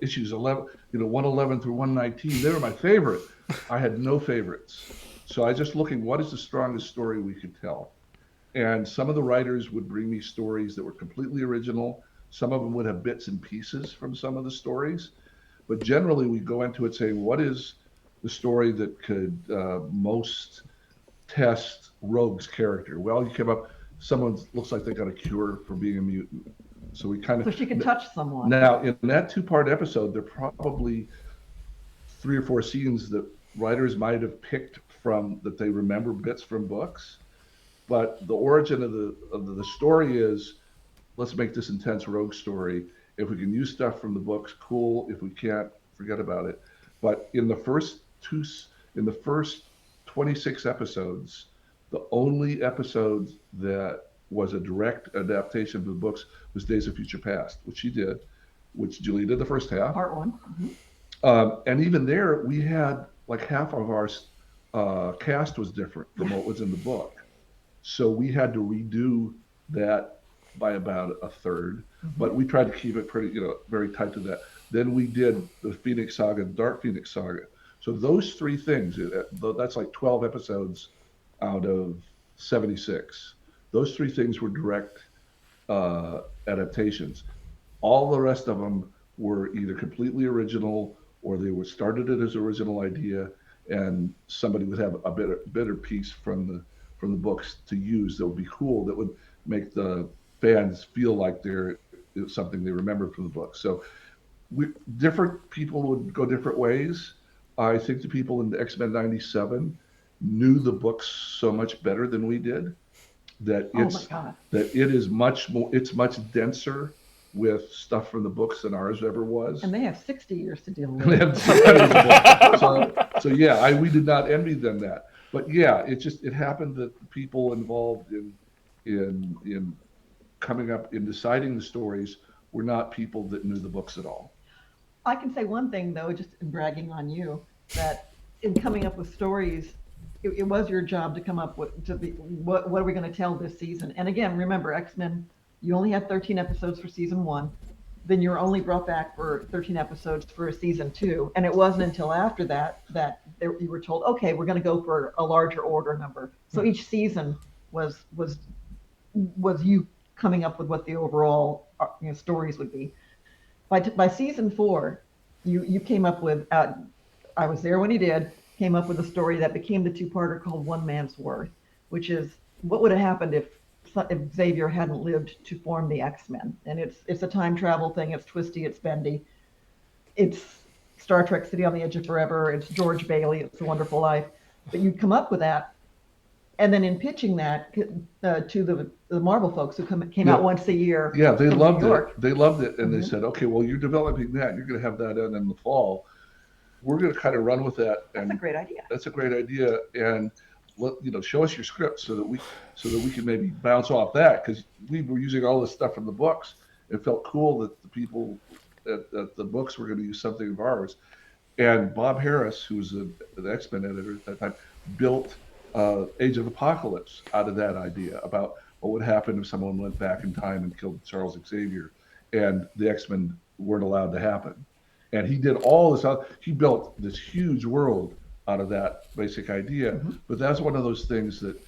issues 11, 111 through 119, they were my favorite. I had no favorites. So I just looking, what is the strongest story we could tell? And some of the writers would bring me stories that were completely original. Some of them would have bits and pieces from some of the stories. But generally, we go into it saying, what is the story that could most test Rogue's character? Well, you came up, someone looks like they got a cure for being a mutant. So we kind of. So she could touch someone. Now, in that 2-part episode, there are probably 3 or 4 scenes that writers might have picked from that they remember bits from books. But the origin of the story is, let's make this intense Rogue story. If we can use stuff from the books, cool. If we can't, forget about it. But in the first 26 episodes, the only episode that was a direct adaptation of the books was Days of Future Past, which she did, which Julia did the first half. Part 1. And even there, we had like half of our cast was different from what was in the book. So we had to redo that by about a third, but we tried to keep it pretty, very tight to that. Then we did the Phoenix Saga, the Dark Phoenix Saga. So those 3 things, that's like 12 episodes out of 76. Those 3 things were direct adaptations. All the rest of them were either completely original or they were started it as original idea, and somebody would have a better piece from the books to use that would be cool, that would make the fans feel like it was something they remembered from the book. So different people would go different ways. I think the people in the X-Men 97 knew the books so much better than we did that it is much more, it's much denser with stuff from the books than ours ever was. And they have 60 years to deal with. So yeah, we did not envy them that. But yeah, it happened that the people involved in coming up in deciding the stories were not people that knew the books at all. I can say one thing though, just in bragging on you, that in coming up with stories, it was your job to come up with what are we going to tell this season? And again, remember, X-Men, you only had 13 episodes for season 1. Then you were only brought back for 13 episodes for season 2. And it wasn't until after that you were told, okay, we're going to go for a larger order number. So each season was you coming up with what the overall stories would be. By season 4, you came up with, I was there when he did, came up with a story that became the 2-parter called One Man's Worth, which is what would have happened if Xavier hadn't lived to form the X-Men. And it's a time travel thing. It's twisty, it's bendy. It's Star Trek City on the Edge of Forever. It's George Bailey. It's A Wonderful Life. But you come up with that. And then in pitching that to the Marvel folks who came out once a year. Yeah, they loved it. They loved it. And they said, okay, well, you're developing that. You're going to have that in the fall. We're going to kind of run with that. That's a great idea. That's a great idea. And show us your script so that we can maybe bounce off that, because we were using all this stuff from the books. It felt cool that the people at the books were going to use something of ours. And Bob Harris, who was the X-Men editor at that time, built Age of Apocalypse out of that idea about what would happen if someone went back in time and killed Charles Xavier, and the X-Men weren't allowed to happen. And he did all this. He built this huge world out of that basic idea. But that's one of those things that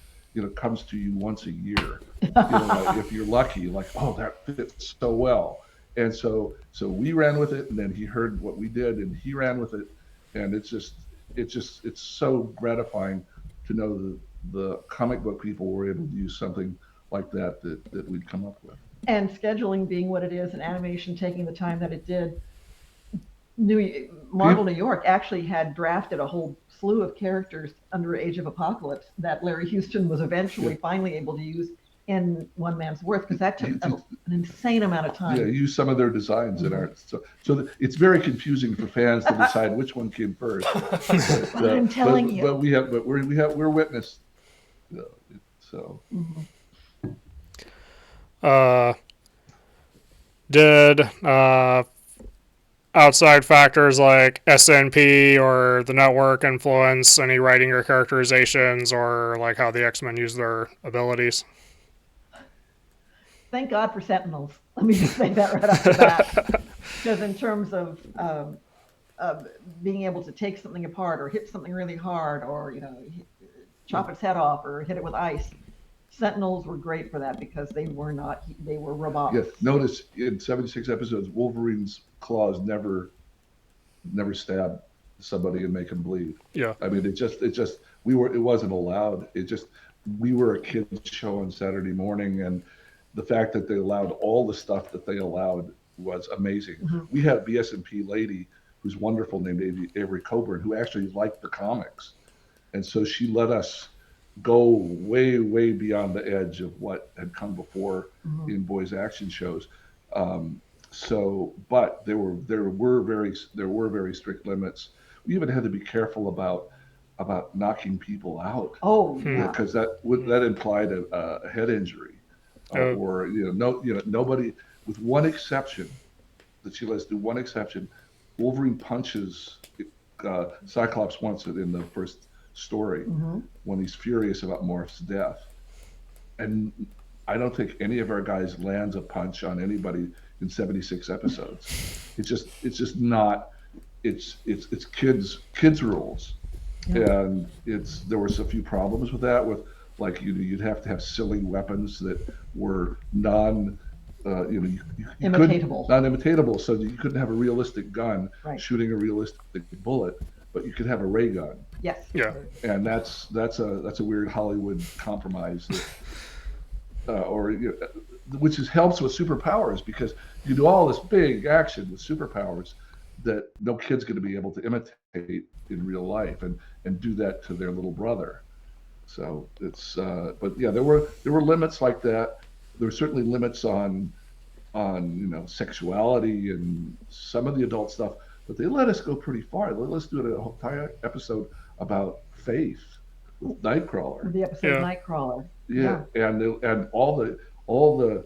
comes to you once a year. Like if you're lucky, like, oh, that fits so well. And so we ran with it, and then he heard what we did, and he ran with it, and it's so gratifying to know the comic book people were able to use something like that we'd come up with. And scheduling being what it is, and animation taking the time that it did. Marvel New York actually had drafted a whole slew of characters under Age of Apocalypse that Larry Houston was eventually finally able to use in One Man's Worth, because that took an insane amount of time. Yeah, use some of their designs in art. So it's very confusing for fans to decide which one came first. I'm telling you. But we're witness. So. Did outside factors like SNP or the network influence any writing or characterizations, or like how the X-Men use their abilities? Thank God for Sentinels. Let me just say that right off the bat. Because in terms of being able to take something apart or hit something really hard, or chop its head off or hit it with ice, Sentinels were great for that because they were robots. Yeah, notice in 76 episodes, Wolverine's claws never stab somebody and make them bleed. Yeah. I mean, it wasn't allowed. We were a kids show on Saturday morning, and the fact that they allowed all the stuff that they allowed was amazing. Mm-hmm. We had a BS&P lady who's wonderful named Avery Coburn, who actually liked the comics. And so she let us go way, way beyond the edge of what had come before in boys action shows. But there were very strict limits. We even had to be careful about knocking people out. Oh, yeah. Because that implied a head injury, or nobody, with one exception, that she lets do one exception. Wolverine punches Cyclops once in the first story when he's furious about Morph's death, and I don't think any of our guys lands a punch on anybody in 76 episodes. It's just not. It's kids rules, and there was a few problems with that. With like you'd have to have silly weapons that were imitatable. Non-imitatable, so that you couldn't have a realistic gun shooting a realistic bullet, but you could have a ray gun. Yes. Yeah. And that's a weird Hollywood compromise, which helps with superpowers, because you do all this big action with superpowers that no kid's going to be able to imitate in real life and do that to their little brother. So it's but yeah, there were limits like that. There were certainly limits on sexuality and some of the adult stuff, but they let us go pretty far. They let us do an entire episode about faith with Nightcrawler. The episode Nightcrawler. Yeah, and all the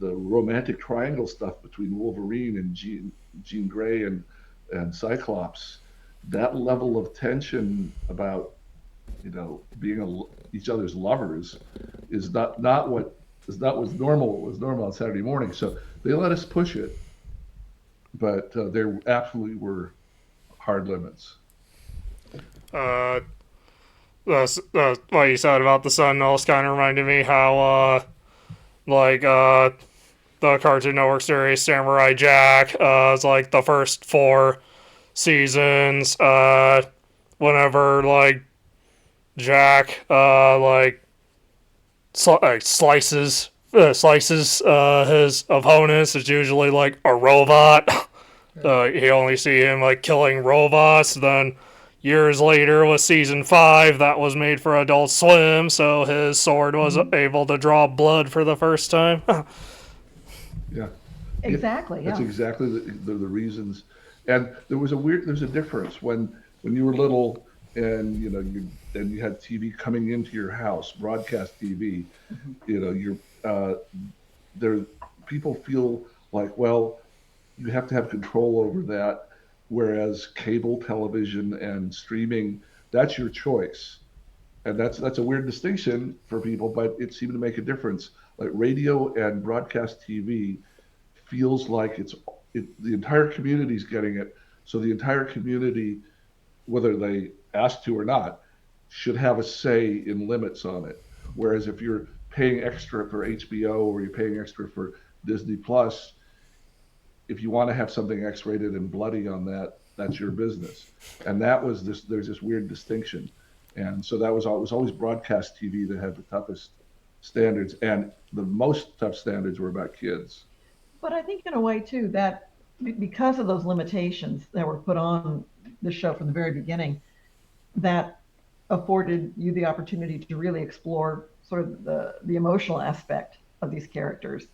romantic triangle stuff between Wolverine and Jean Grey and Cyclops. That level of tension about being each other's lovers is not what's normal. What was normal on Saturday morning. So they let us push it, but there absolutely were hard limits. What you said about the Sentinels kind of reminded me how the Cartoon Network series Samurai Jack is like the first 4 seasons. Whenever Jack slices his opponents, it's usually like a robot. You only see him killing robots. Then years later, with season 5, that was made for Adult Swim, so his sword was able to draw blood for the first time. Yeah. Exactly. That's yeah. exactly the reasons. And there's a difference when you were little and you had TV coming into your house, broadcast TV. People feel like, well, you have to have control over that, whereas cable television and streaming, that's your choice. And that's a weird distinction for people, but it seemed to make a difference. Like radio and broadcast TV feels like the entire community's getting it. So the entire community, whether they asked to or not, should have a say in limits on it. Whereas if you're paying extra for HBO or you're paying extra for Disney Plus, if you want to have something X-rated and bloody on that, that's your business. And there's this weird distinction. And so it was always broadcast TV that had the toughest standards, and the most tough standards were about kids. But I think in a way too, that because of those limitations that were put on the show from the very beginning, that afforded you the opportunity to really explore sort of the emotional aspect of these characters,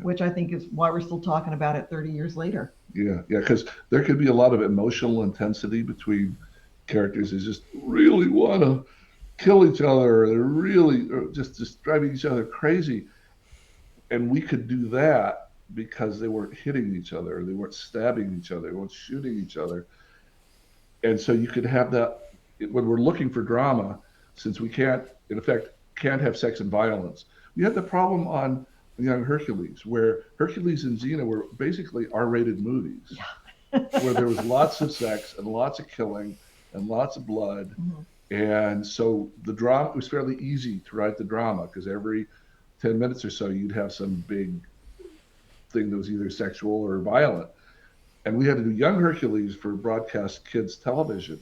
which I think is why we're still talking about it 30 years later. Yeah, because there could be a lot of emotional intensity between characters who just really want to kill each other, or they're really just driving each other crazy. And we could do that because they weren't hitting each other, they weren't stabbing each other, they weren't shooting each other. And so you could have that when we're looking for drama, since we can't have sex and violence. We had the problem on Young Hercules, where Hercules and Xena were basically R-rated movies, where there was lots of sex and lots of killing and lots of blood. And so the drama was fairly easy to write the drama because every 10 minutes or so you'd have some big thing that was either sexual or violent. And we had to do Young Hercules for broadcast kids television.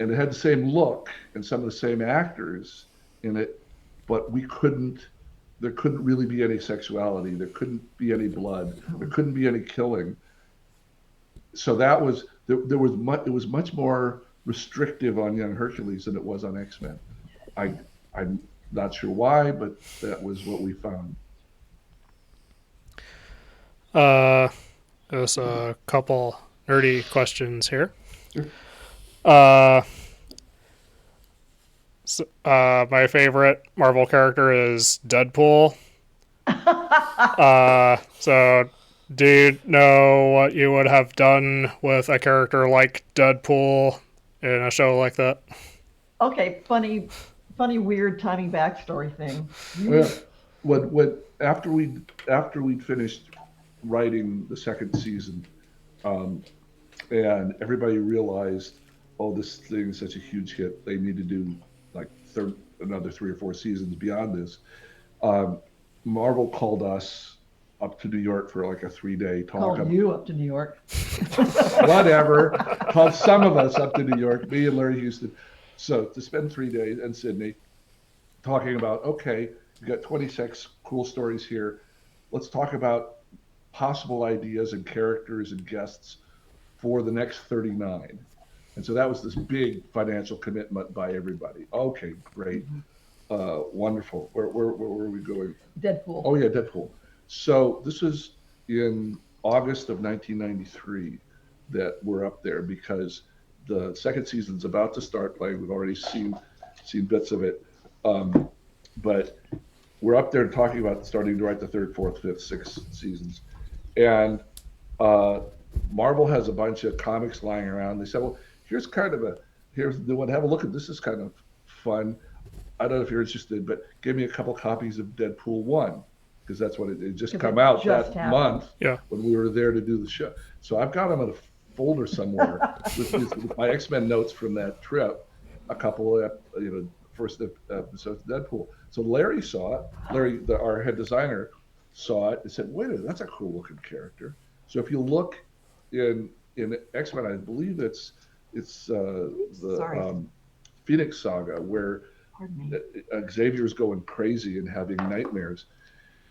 And it had the same look and some of the same actors in it, but there couldn't really be any sexuality. There couldn't be any blood. There couldn't be any killing. So there was it was much more restrictive on Young Hercules than it was on X-Men. I'm not sure why, but that was what we found. There's a couple nerdy questions here. Sure. My favorite Marvel character is Deadpool. So do you know what you would have done with a character like Deadpool in a show like that? Okay, funny, weird, tiny backstory thing. Yeah. After we'd finished writing the second season, and everybody realized, oh, this thing is such a huge hit, they need to do like another 3 or 4 seasons beyond this. Marvel called us up to New York for like a 3-day talk. Called you up to New York. Whatever. Called some of us up to New York, me and Larry Houston. So to spend 3 days in Sydney talking about, okay, we got 26 cool stories here. Let's talk about possible ideas and characters and guests for the next 39. And so that was this big financial commitment by everybody. Okay, great. Wonderful. Where were we going? Deadpool. Oh, yeah, Deadpool. So this was in August of 1993 that we're up there because the second season's about to start playing. We've already seen bits of it. But we're up there talking about starting to write the 3rd, 4th, 5th, 6th seasons. And Marvel has a bunch of comics lying around. They said, well, here's the one, have a look at this, is kind of fun. I don't know if you're interested, but give me a couple copies of Deadpool 1, because that's what it just come out that month when we were there to do the show. So I've got them in a folder somewhere with my X-Men notes from that trip, a couple of, first episodes of Deadpool. So Larry saw it. Larry, our head designer, saw it and said, wait a minute, that's a cool looking character. So if you look in X-Men, I believe it's the Phoenix Saga, where Xavier's going crazy and having nightmares.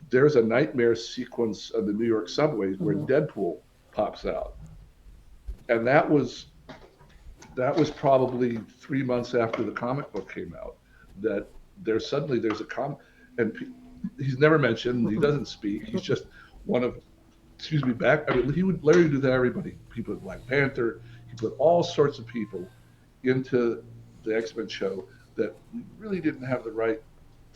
There's a nightmare sequence of the New York subways where Deadpool pops out. And that was probably 3 months after the comic book came out, that there's a comic, and he's never mentioned, he doesn't speak, he's just one of, Larry would do that to everybody. People with Black Panther, he put all sorts of people into the X-Men show that we really didn't have the right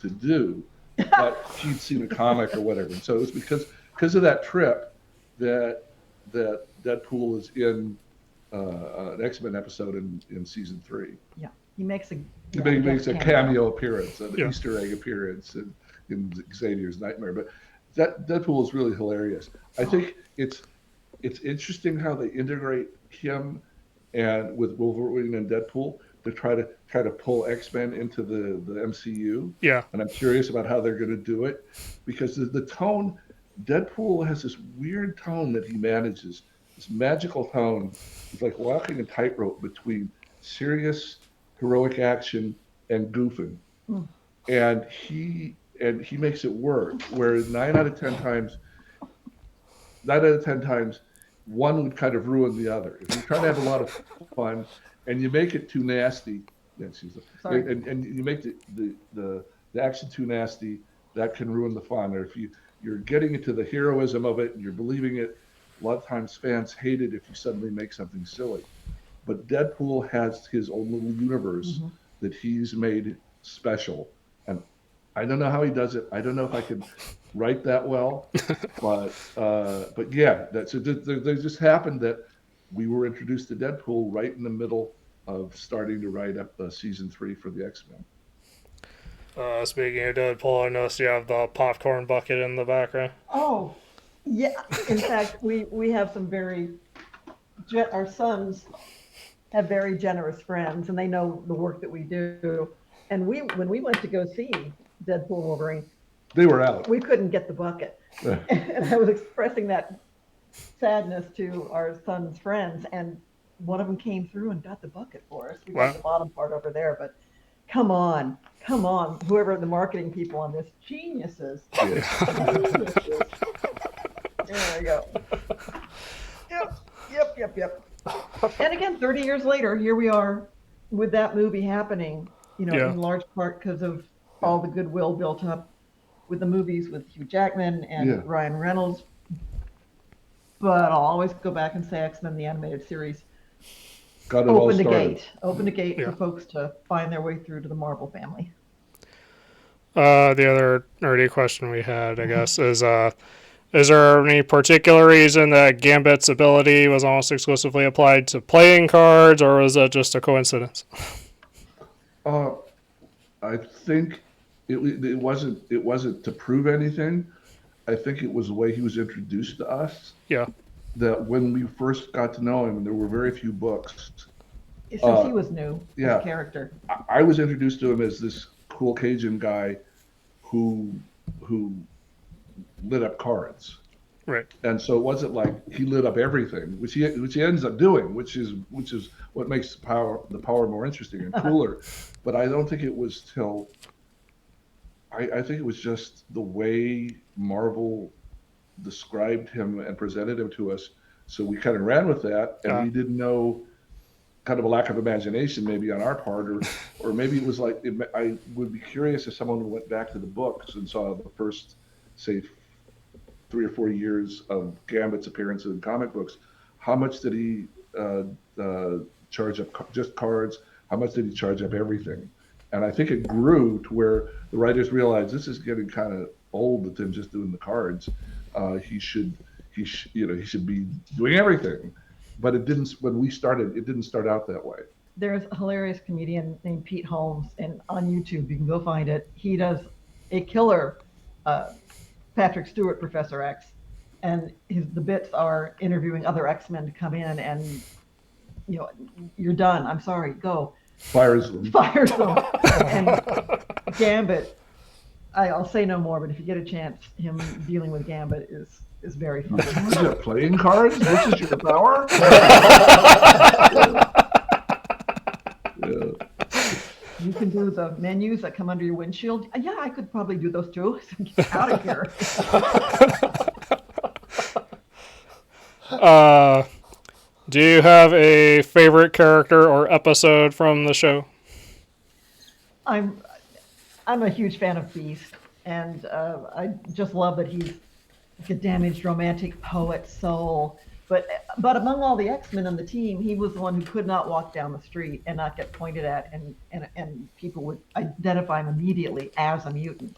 to do, but he'd seen a comic or whatever. And so it was because of that trip that Deadpool is in an X-Men episode in season 3. Yeah, he makes a cameo appearance, an Easter egg appearance in Xavier's nightmare. But that Deadpool is really hilarious. I think it's interesting how they integrate him and with Wolverine and Deadpool to try to pull X-Men into the MCU. Yeah. And I'm curious about how they're going to do it, because the tone, Deadpool has this weird tone that he manages, this magical tone. It's like walking a tightrope between serious, heroic action and goofing. And he makes it work, where 9 out of 10 times, one would kind of ruin the other. If you try to have a lot of fun and you make it too nasty, and you make the action too nasty, that can ruin the fun. Or if you're getting into the heroism of it and you're believing it, a lot of times fans hate it if you suddenly make something silly. But Deadpool has his own little universe that he's made special. And I don't know how he does it. I don't know if I can write that well, but yeah, there just happened that we were introduced to Deadpool right in the middle of starting to write up season 3 for the X-Men. Speaking of Deadpool, I noticed you have the popcorn bucket in the background. Oh, yeah. In fact, we have some our sons have very generous friends, and they know the work that we do. And when we went to go see Deadpool Wolverine, They were out. we couldn't get the bucket. And I was expressing that sadness to our son's friends, and one of them came through and got the bucket for us. We Wow. got the bottom part over there, but come on, whoever the marketing people on this, geniuses. Geniuses. There we go. Yep. And again, 30 years later, here we are with that movie happening, Yeah. in large part because of all the goodwill built up with the movies with Hugh Jackman and Ryan Reynolds. But I'll always go back and say X-Men, the animated series, opened a gate for folks to find their way through to the Marvel family. The other nerdy question we had, I guess, is there any particular reason that Gambit's ability was almost exclusively applied to playing cards, or was that just a coincidence? I think it wasn't to prove anything. I think it was the way he was introduced to us. Yeah. That when we first got to know him, and there were very few books. Since he was new, his character. I was introduced to him as this cool Cajun guy who lit up cards. Right. And so it wasn't like he lit up everything, which he ends up doing, which is what makes the power more interesting and cooler. But I don't think it was till I think it was just the way Marvel described him and presented him to us. So we kind of ran with that, and we didn't know, kind of a lack of imagination maybe on our part, or maybe it was like, I would be curious if someone went back to the books and saw the first, say, 3 or 4 years of Gambit's appearances in comic books. How much did he charge up just cards? How much did he charge up everything? And I think it grew to where the writers realized this is getting kind of old with him just doing the cards. He should be doing everything. But it didn't. When we started, it didn't start out that way. There's a hilarious comedian named Pete Holmes, and on YouTube you can go find it. He does a killer Patrick Stewart, Professor X, and the bits are interviewing other X-Men to come in and, you're done. I'm sorry, go. Fires them. And Gambit, I'll say no more, but if you get a chance, him dealing with Gambit is very fun. Is it playing cards? This is your power? You can do the menus that come under your windshield. Yeah, I could probably do those too. Get out of here. Do you have a favorite character or episode from the show? I'm a huge fan of Beast, and I just love that he's like a damaged romantic poet soul. But among all the X-Men on the team, he was the one who could not walk down the street and not get pointed at, and people would identify him immediately as a mutant.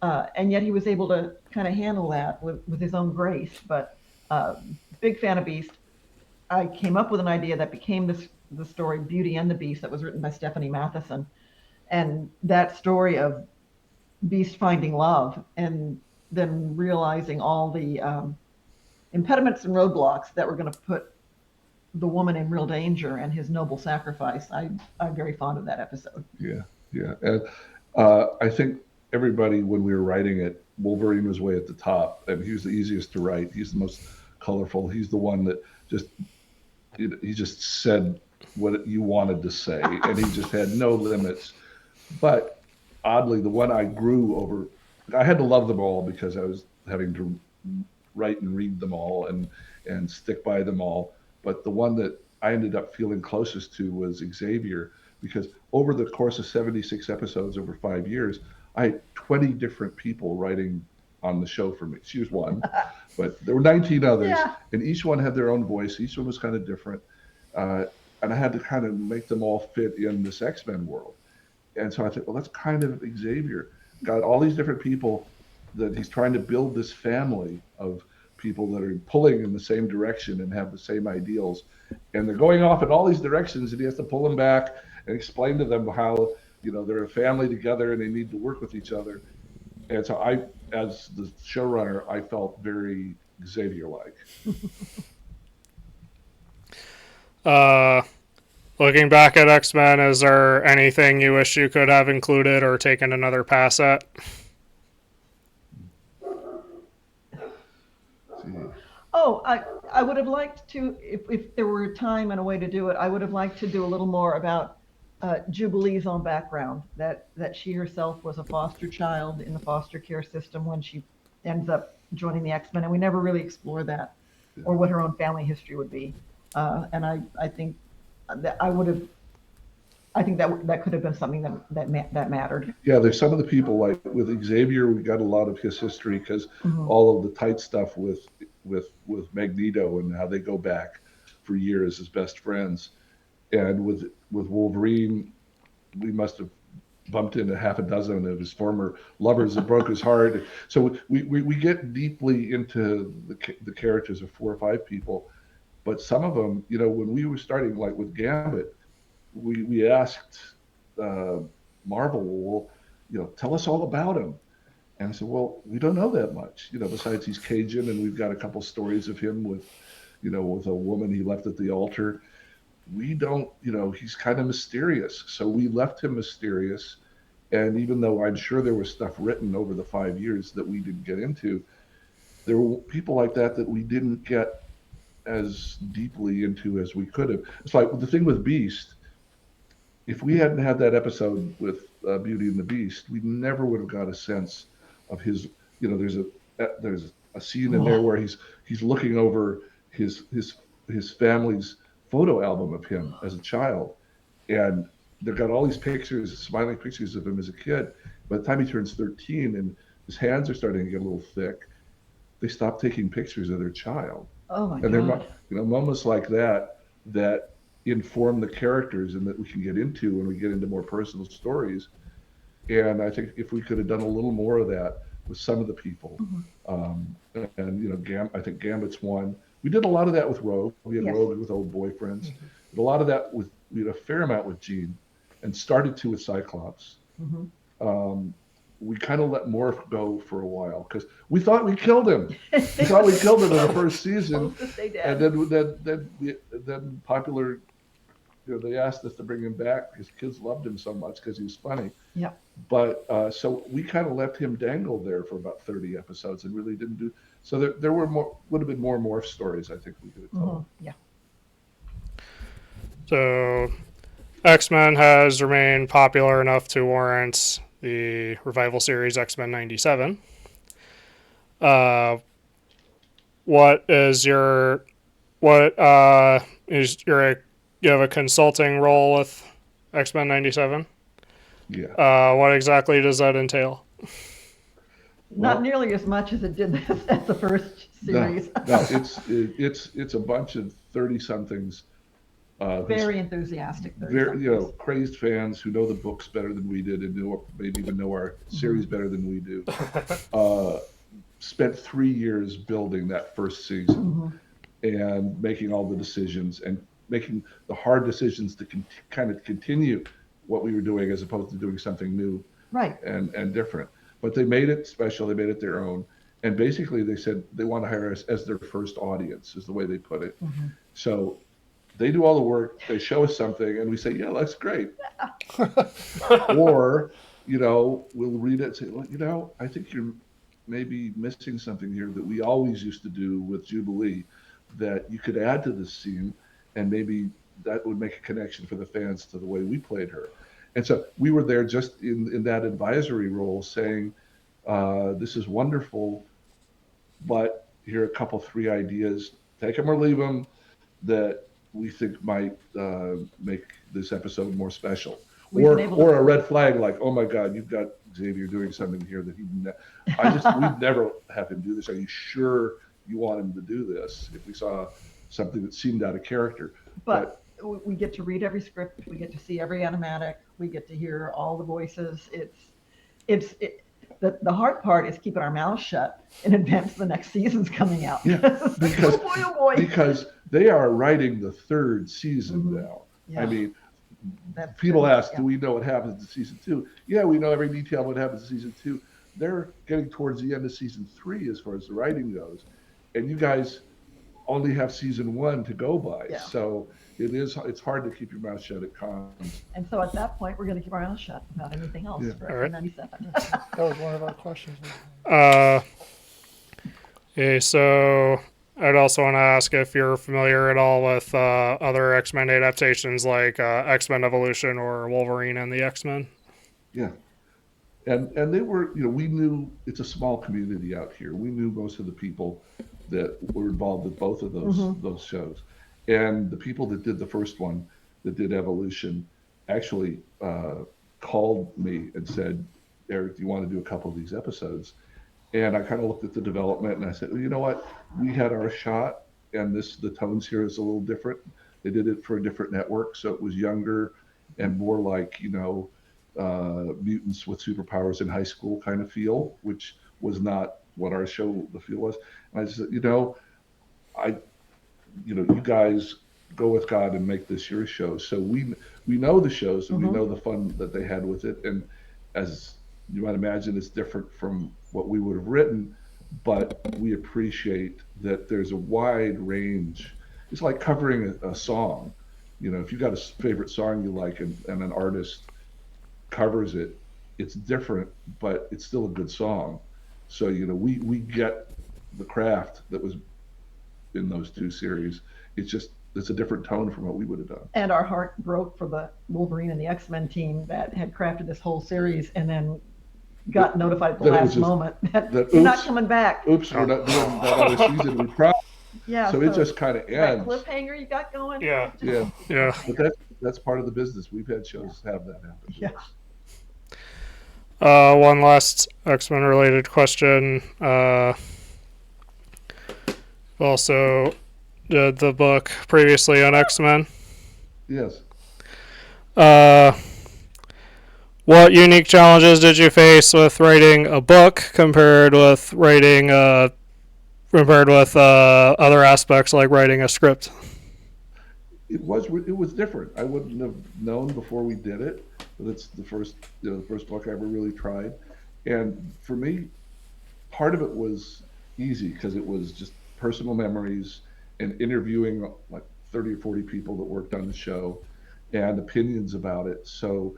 And yet he was able to kind of handle that with his own grace. But big fan of Beast. I came up with an idea that became the story Beauty and the Beast that was written by Stephanie Matheson. And that story of Beast finding love and then realizing all the impediments and roadblocks that were going to put the woman in real danger and his noble sacrifice. I'm very fond of that episode. Yeah. And I think everybody, when we were writing it, Wolverine was way at the top, and he was the easiest to write. He's the most colorful. He's the one that he just said what you wanted to say, and he just had no limits. But oddly, the one I grew over, I had to love them all because I was having to write and read them all and stick by them all. But the one that I ended up feeling closest to was Xavier, because over the course of 76 episodes over 5 years, I had 20 different people writing on the show for me. She was one, but there were 19 others, and each one had their own voice. Each one was kind of different. And I had to kind of make them all fit in this X-Men world. And so I thought, well, that's kind of Xavier. Got all these different people that he's trying to build this family of people that are pulling in the same direction and have the same ideals. And they're going off in all these directions, and he has to pull them back and explain to them how, they're a family together and they need to work with each other. And so I, as the showrunner, I felt very Xavier-like. Looking back at X-Men, is there anything you wish you could have included or taken another pass at? Oh, I would have liked to, if there were a time and a way to do it, I would have liked to do a little more about Jubilee's own background, that she herself was a foster child in the foster care system when she ends up joining the X-Men, and we never really explore that, or what her own family history would be. And I think that I think that could have been something that mattered. Yeah, there's some of the people like with Xavier, we got a lot of his history because Mhm. all of the tight stuff with Magneto and how they go back for years as best friends, and with Wolverine, we must have bumped into half a dozen of his former lovers that broke his heart. So we get deeply into the characters of 4 or 5 people, but some of them, you know, when we were starting, like with Gambit, we asked uh, Marvel, well, you know, tell us all about him. And I said, well, we don't know that much, you know, besides he's Cajun and we've got a couple stories of him with, you know, with a woman he left at the altar. We don't, you know, he's kind of mysterious. So we left him mysterious. And even though I'm sure there was stuff written over the 5 years that we didn't get into, there were people like that we didn't get as deeply into as we could have. It's like the thing with Beast, if we hadn't had that episode with Beauty and the Beast, we never would have got a sense of his. You know, there's a scene in there where he's looking over his family's photo album of him as a child, and they've got all these pictures, smiling pictures of him as a kid. By the time he turns 13 and his hands are starting to get a little thick, they stop taking pictures of their child. Oh my And they're, God. you know, moments like that inform the characters and that we can get into when we get into more personal stories. And I think if we could have done a little more of that with some of the people, and you know, I think Gambit's one. We did a lot of that with Rogue. We had Yes. Rogue with old boyfriends. Did a lot of that with, we had a fair amount with Jean, and started to with Cyclops. Mhm. We kind of let Morph go for a while because we thought we killed him. We thought we killed him in the first season, Supposed to stay and dead. then popular, you know, they asked us to bring him back because kids loved him so much because he was funny. Yeah. But so we kind of left him dangle there for about 30 episodes and really didn't do. So there would have been more Morph stories I think we could have told. Yeah. So, X-Men has remained popular enough to warrant the revival series X-Men 97. What is your you have a consulting role with X-Men 97? Yeah. What exactly does that entail? Not Well, nearly as much as it did as the first series. No, it's a bunch of 30-somethings. Very enthusiastic. Very, you know, crazed fans who know the books better than we did and maybe even know our series better than we do. Spent 3 years building that first season and making all the decisions and making the hard decisions to kind of continue what we were doing as opposed to doing something new Right. and different. But they made it special. They made it their own. And basically they said they want to hire us as their first audience is the way they put it. So they do all the work, they show us something, and we say, yeah, that's great. Or, you know, we'll read it and say, well, you know, I think you're maybe missing something here that we always used to do with Jubilee that you could add to this scene, and maybe that would make a connection for the fans to the way we played her. And so we were there just in that advisory role saying, this is wonderful, but here are a couple, 3 ideas, take them or leave them, that we think might make this episode more special. Or a red flag like, oh my God, you've got Xavier doing something here that we'd never have him do this. Are you sure you want him to do this? If we saw something that seemed out of character. But we get to read every script. We get to see every animatic. We get to hear all the voices. The hard part is keeping our mouths shut in advance the next season's coming out. Yeah, because, oh boy. because they are writing the 3rd season now. Yeah. I mean, people ask, do we know what happens in season 2? Yeah, we know every detail of what happens in season 2. They're getting towards the end of season 3 as far as the writing goes. And you guys only have season 1 to go by. Yeah. So it's hard to keep your mouth shut at cons. And so at that point, we're going to keep our mouths shut about anything else Yeah. for All right. 97. That was one of our questions. Okay, so I'd also want to ask if you're familiar at all with other X-Men adaptations like X-Men Evolution or Wolverine and the X-Men. Yeah. And they were, we knew it's a small community out here. We knew most of the people that were involved with both of those shows. And the people that did the first one, that did Evolution, actually called me and said, Eric, do you want to do a couple of these episodes? And I kind of looked at the development and I said, well, you know what? We had our shot, and the tones here is a little different. They did it for a different network, so it was younger and more like, mutants with superpowers in high school kind of feel, which was not what our show, the feel was. And I said, I, you guys go with God and make this your show. So we know the shows and we know the fun that they had with it. And as you might imagine, it's different from what we would have written, but we appreciate that there's a wide range. It's like covering a song. If you got a favorite song you like and an artist covers it, it's different, but it's still a good song. So, we get the craft that was in those two series. It's a different tone from what we would have done. And our heart broke for the Wolverine and the X-Men team that had crafted this whole series and then got notified at the last moment that you're not coming back. Oops, we're not doing another season. We promised. Yeah. So it just kind of ends. That cliffhanger you got going. Yeah. Yeah. But that's part of the business. We've had shows have that happen. Yeah. One last X-Men related question. Also did the book previously on X-Men. Yes. What unique challenges did you face with writing a book compared with writing other aspects like writing a script? It was different. I wouldn't have known before we did it, but it's the first book I ever really tried. And for me, part of it was easy because it was just personal memories and interviewing like 30 or 40 people that worked on the show and opinions about it. So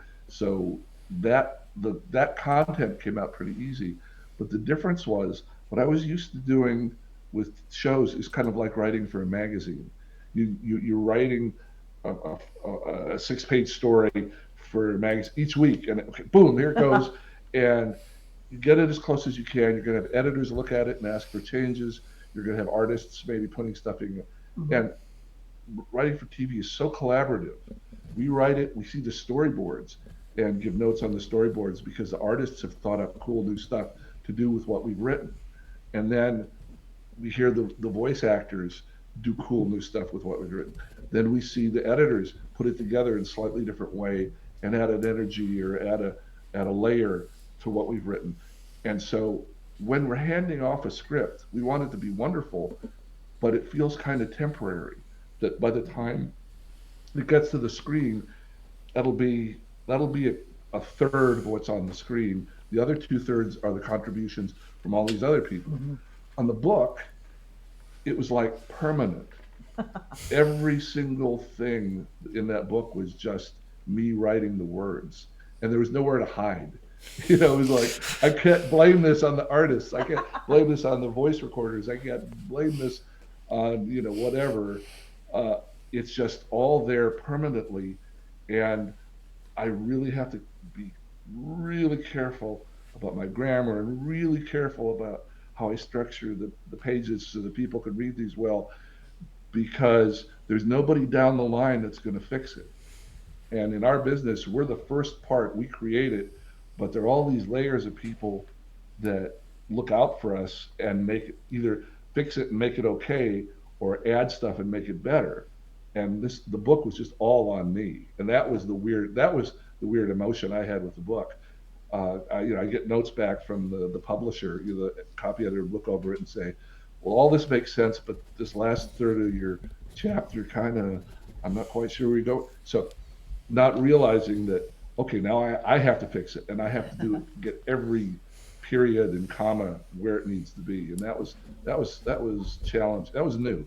that content came out pretty easy. But the difference was what I was used to doing with shows is kind of like writing for a magazine. You're writing a 6-page story for a magazine each week, and okay, boom, there it goes, and you get it as close as you can. You're going to have editors look at it and ask for changes. You're going to have artists maybe putting stuff in. And writing for TV is so collaborative. We write it, we see the storyboards and give notes on the storyboards because the artists have thought up cool new stuff to do with what we've written. And then we hear the voice actors do cool new stuff with what we've written. Then we see the editors put it together in a slightly different way and add an energy or add a layer to what we've written. And so when we're handing off a script, we want it to be wonderful, but it feels kind of temporary. That by the time it gets to the screen, that'll be a third of what's on the screen. The other 2/3 are the contributions from all these other people. On the book, it was like permanent. Every single thing in that book was just me writing the words, and there was nowhere to hide. It was like, I can't blame this on the artists. I can't blame this on the voice recorders. I can't blame this on, whatever. It's just all there permanently. And I really have to be really careful about my grammar and really careful about how I structure the pages so that people can read these well, because there's nobody down the line that's going to fix it. And in our business, we're the first part. We create it, but there are all these layers of people that look out for us and make it, either fix it and make it okay, or add stuff and make it better. And the book was just all on me, and that was the weird emotion I had with the book. I get notes back from the publisher, the copy editor, look over it and say, well, all this makes sense, but this last third of your chapter I'm not quite sure where you go. So not realizing that, okay, now I have to fix it, and I have to get every period and comma where it needs to be. And that was challenge. That was new.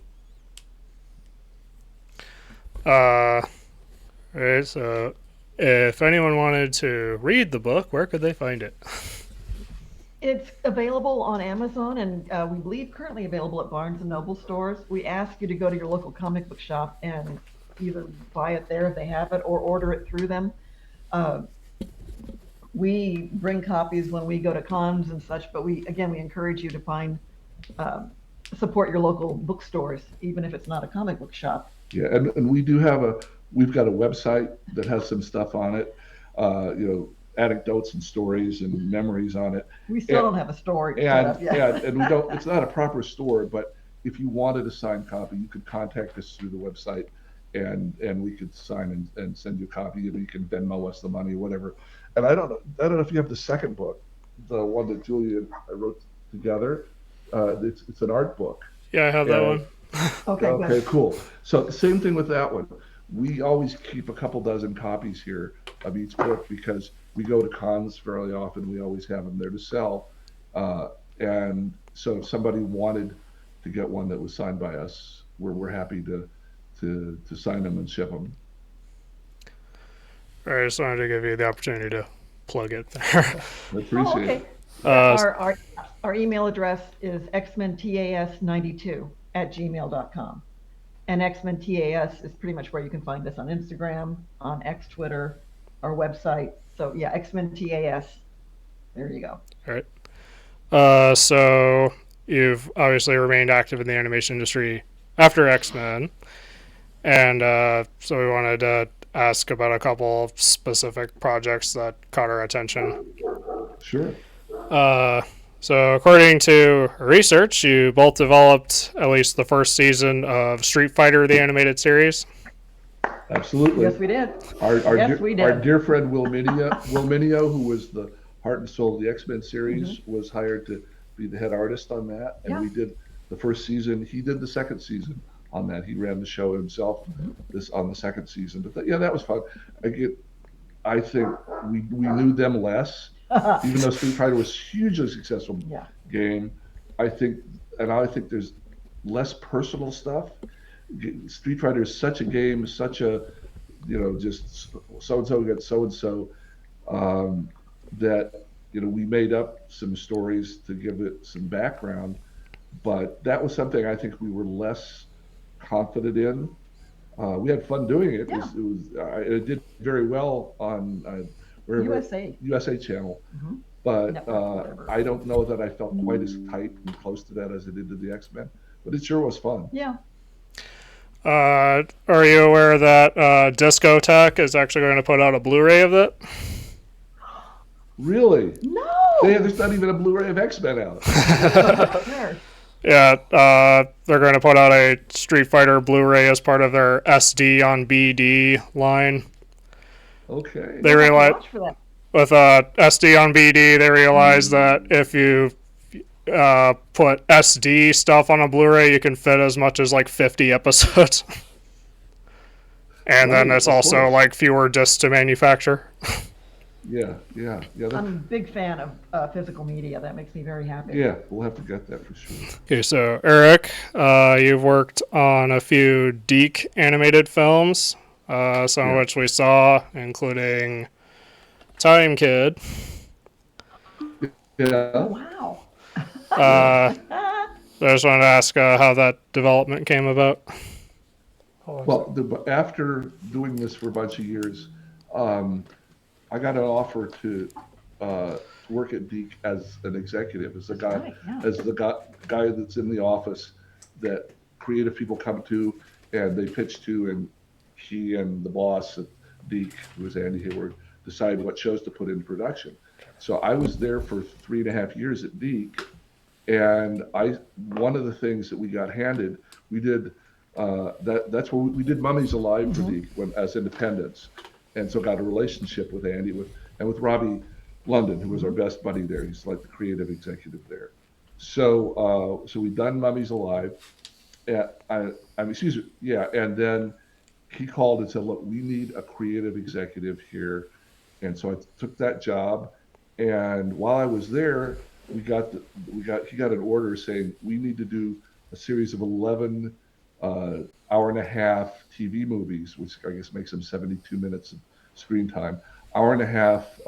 Right, so if anyone wanted to read the book, where could they find it? It's available on Amazon and we believe currently available at Barnes and Noble stores. We ask you to go to your local comic book shop and either buy it there if they have it or order it through them. Uh, we bring copies when we go to cons and such, but we encourage you to um, support your local bookstores, even if it's not a comic book shop. Yeah, and we've got a website that has some stuff on it, anecdotes and stories and memories on it. We still don't have a store set And up yet. and we don't. It's not a proper store, but if you wanted a signed copy, you could contact us through the website, and we could sign and send you a copy, and you can Venmo us the money or whatever. And I don't know if you have the second book, the one that Julia and I wrote together. It's an art book. Yeah, I have that one. Okay, Okay, good. cool. So same thing with that one. We always keep a couple dozen copies here of each book because we go to cons fairly often. We always have them there to sell. Uh, and so if somebody wanted to get one that was signed by us, we're happy to sign them and ship them. I just wanted to give you the opportunity to plug it there. I Oh, appreciate okay. it. Our email address is xmentas92@gmail.com. And xmentas is pretty much where you can find us on Instagram, on X Twitter, our website. So yeah, xmentas. There you go. All right. So you've obviously remained active in the animation industry after X-Men, and so we wanted to ask about a couple of specific projects that caught our attention. Sure. So according to research, you both developed at least the first season of Street Fighter, the animated series. Absolutely. Yes, we did. Our We our did. dear friend Will Minio, who was the heart and soul of the X-Men series, was hired to be the head artist on that. And Yeah. we did the first season. He did the second season on that. He ran the show himself on the second season. But that was fun. I think we knew them less, even though Street Fighter was hugely successful Yeah. game. I think there's less personal stuff. Street Fighter is such a game, such a just so and so got so and so, that we made up some stories to give it some background, but that was something I think we were less confident in. We had fun doing it. Yeah. It did very well on USA Channel, Mhm. but Network, whatever. I don't know that I felt quite as tight and close to that as I did to the X-Men. But it sure was fun. Yeah. Are you aware that Discotech is actually going to put out a Blu-ray of it? Really? No. There's not even a Blu-ray of X-Men out. There. Yeah, they're going to put out a Street Fighter Blu-ray as part of their SD on BD line. Okay. They I'll have to realize watch for that. with SD on BD, they realize that if you put SD stuff on a Blu-ray, you can fit as much as like 50 episodes. And then Right, it's of also course. like fewer discs to manufacture. Yeah. I'm a big fan of physical media. That makes me very happy. Yeah, we'll have to get that for sure. Okay, so Eric, you've worked on a few Deke animated films, some of Yeah. which we saw, including Time Kid. Oh, Yeah. wow. I just wanted to ask how that development came about. Hold on. Well, after doing this for a bunch of years, I got an offer to work at Deke as an executive, as the guy, Right, yeah. as the guy that's in the office that creative people come to and they pitch to, and he and the boss at Deke, who was Andy Hayward, decide what shows to put into production. So I was there for 3.5 years at Deke, and one of the things that we got handed, we did that's where we did Mummies Alive for Deke as independents, and so got a relationship with Andy and with Robbie London, who was our best buddy there. He's like the creative executive there. So we done Mummies Alive, and then he called and said, "Look, we need a creative executive here," and so I took that job. And while I was there, he got an order saying we need to do a series of 11 hour and a half TV movies, which I guess makes them 72 minutes of screen time. Hour and a half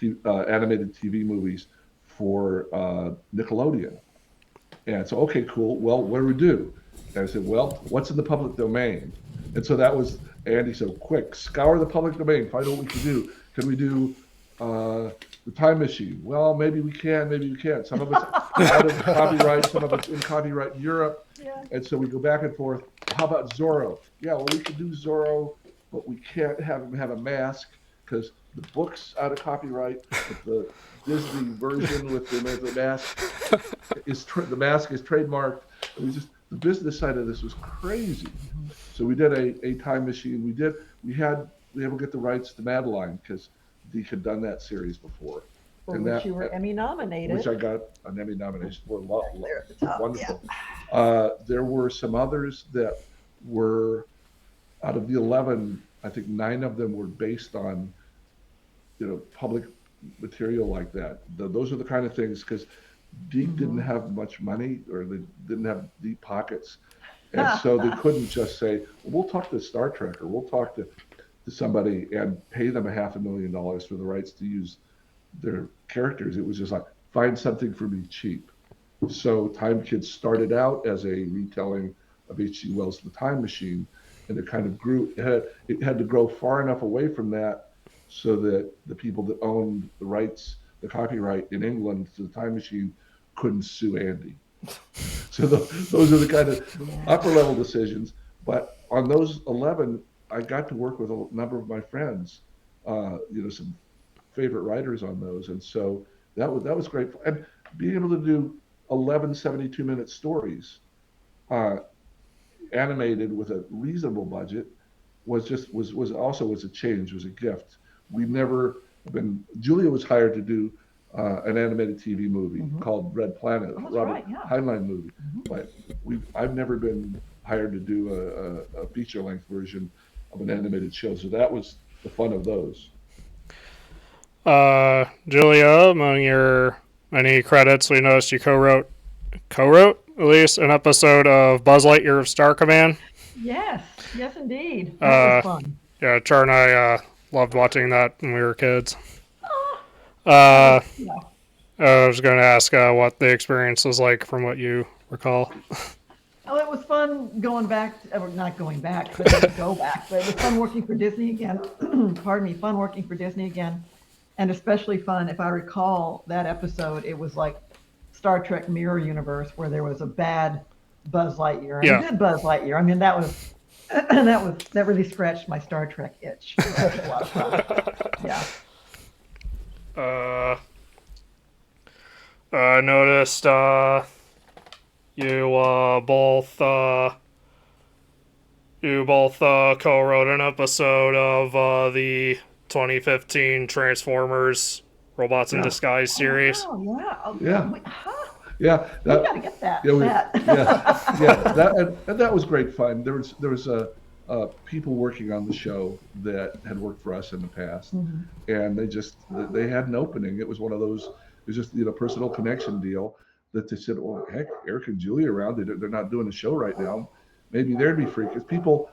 animated TV movies for Nickelodeon. And so, okay, cool. Well, what do we do? And I said, well, what's in the public domain? And so that was, Andy said, quick, scour the public domain, find out what we can do. Can we do the Time Machine? Well, maybe we can, maybe we can't. Some of it's out of copyright, some of it's in copyright in Europe. Yeah. And so we go back and forth. How about Zorro? Yeah, well, we can do Zorro, but we can't have him have a mask because the book's out of copyright. But the Disney version with the mask the mask is trademarked. It was just the business side of this was crazy. So we did a Time Machine. We were able to get the rights to Madeline because Deke had done that series before. For and which you were Emmy nominated. Which I got an Emmy nomination for. There at the top, Wonderful. yeah. There were some others that were out of the 11. I think 9 of them were based on, public material like that. Those are the kind of things because Deke didn't have much money, or they didn't have deep pockets, and so they couldn't just say, well, we'll talk to Star Trek or we'll talk to somebody and pay them $500,000 for the rights to use their characters. It was just like, find something for me cheap. So Time Kids started out as a retelling of H.G. Wells' The Time Machine, and it kind of grew. It had to grow far enough away from that so that the people that owned the rights, the copyright in England to The Time Machine, couldn't sue Andy. So those are the kind of upper level decisions. But on those 11, I got to work with a number of my friends, some favorite writers on those, and so that was great. And being able to do 11 72-minute stories, animated with a reasonable budget, was also a change, was a gift. We've never been. Julia was hired to do an animated TV movie called Red Planet, Robert Heinlein movie, but I've never been hired to do a feature-length version of an animated show. So that was the fun of those. Julia, among your many credits, we noticed you co-wrote at least an episode of Buzz Lightyear of Star Command. Yes, indeed. That was fun. Yeah, Char and I loved watching that when we were kids. Yeah. I was going to ask what the experience was like from what you recall. Oh, it was fun going back, not going back, but it go back. But it was fun working for Disney again. Pardon me, fun working for Disney again. And especially fun, if I recall that episode, it was like Star Trek Mirror Universe where there was a bad Buzz Lightyear and a good Buzz Lightyear. I mean, that really scratched my Star Trek itch. It was a lot of fun. Yeah. I noticed you both co-wrote an episode of the 2015 Transformers Robots in Disguise series. Oh, yeah. Oh, Yeah. Yeah, we gotta get that. That was great fun. There was people working on the show that had worked for us in the past, and they had an opening. It was one of those. It was just personal connection deal that they said, "Oh heck, Eric and Julia around. They're not doing a show right now. Maybe they'd be free." Because people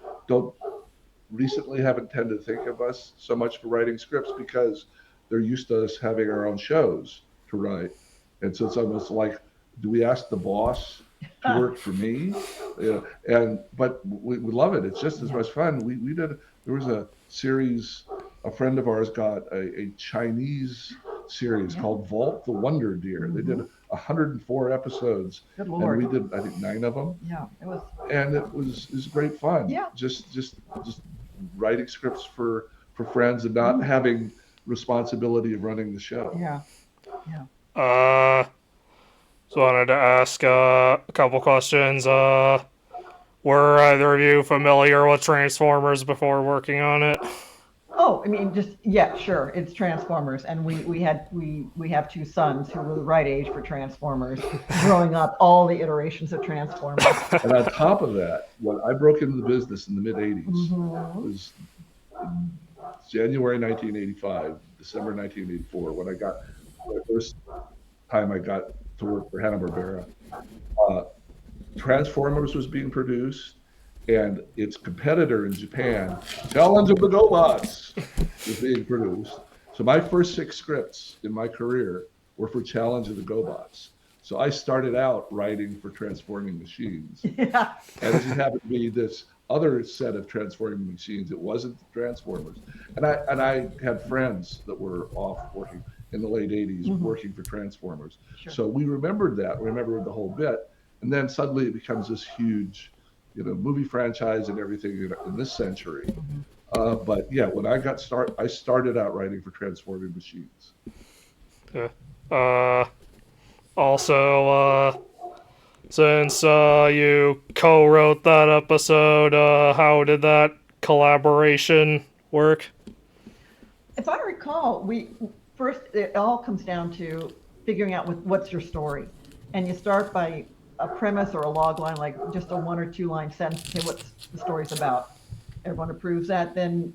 haven't tended to think of us so much for writing scripts because they're used to us having our own shows to write, and so it's almost like, do we ask the boss to work for me? But we love it. It's just as much fun. There was a series, a friend of ours got a Chinese series called Vault the Wonder Deer. They did 104 episodes. Good Lord. And we did, I think, 9 of them. Yeah, it was. And it was great fun. Yeah. Just writing scripts for friends and not having responsibility of running the show. Yeah. So I wanted to ask a couple questions. Were either of you familiar with Transformers before working on it? Oh, I mean, sure. It's Transformers, and we have 2 sons who were the right age for Transformers. Growing up, all the iterations of Transformers. And on top of that, when I broke into the business in the mid '80s, it was January 1985, December 1984, when the first time I got to work for Hanna-Barbera. Transformers was being produced, and its competitor in Japan, Challenge of the GoBots, was being produced. So my first 6 scripts in my career were for Challenge of the GoBots. So I started out writing for Transforming Machines. Yeah. And it just happened to be this other set of Transforming Machines. It wasn't the Transformers. And I had friends that were off working in the late 80s, working for Transformers. Sure. So we remembered that, remembered the whole bit. And then suddenly it becomes this huge, movie franchise and everything in this century. But yeah, when I started out writing for Transforming Machines. Also, since you co-wrote that episode, how did that collaboration work? If I recall, first it all comes down to figuring out what's your story, and you start by a premise or a log line, like just a 1 or 2 line sentence. Okay, what's the story's about? Everyone approves that. Then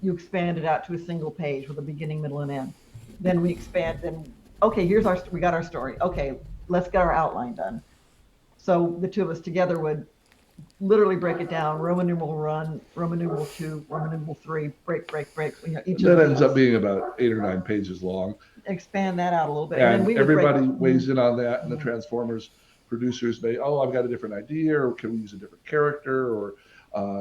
you expand it out to a single page with a beginning, middle, and end. Then we expand. Then okay, we got our story. Okay, let's get our outline done. So the two of us together would literally break it down: Roman numeral 1, Roman numeral 2, Roman numeral 3, break. Each That of ends those. up being about 8 or 9 pages long. Expand that out a little bit, And then we would everybody break, weighs in on that, and the Transformers producers may, I've got a different idea, or can we use a different character, or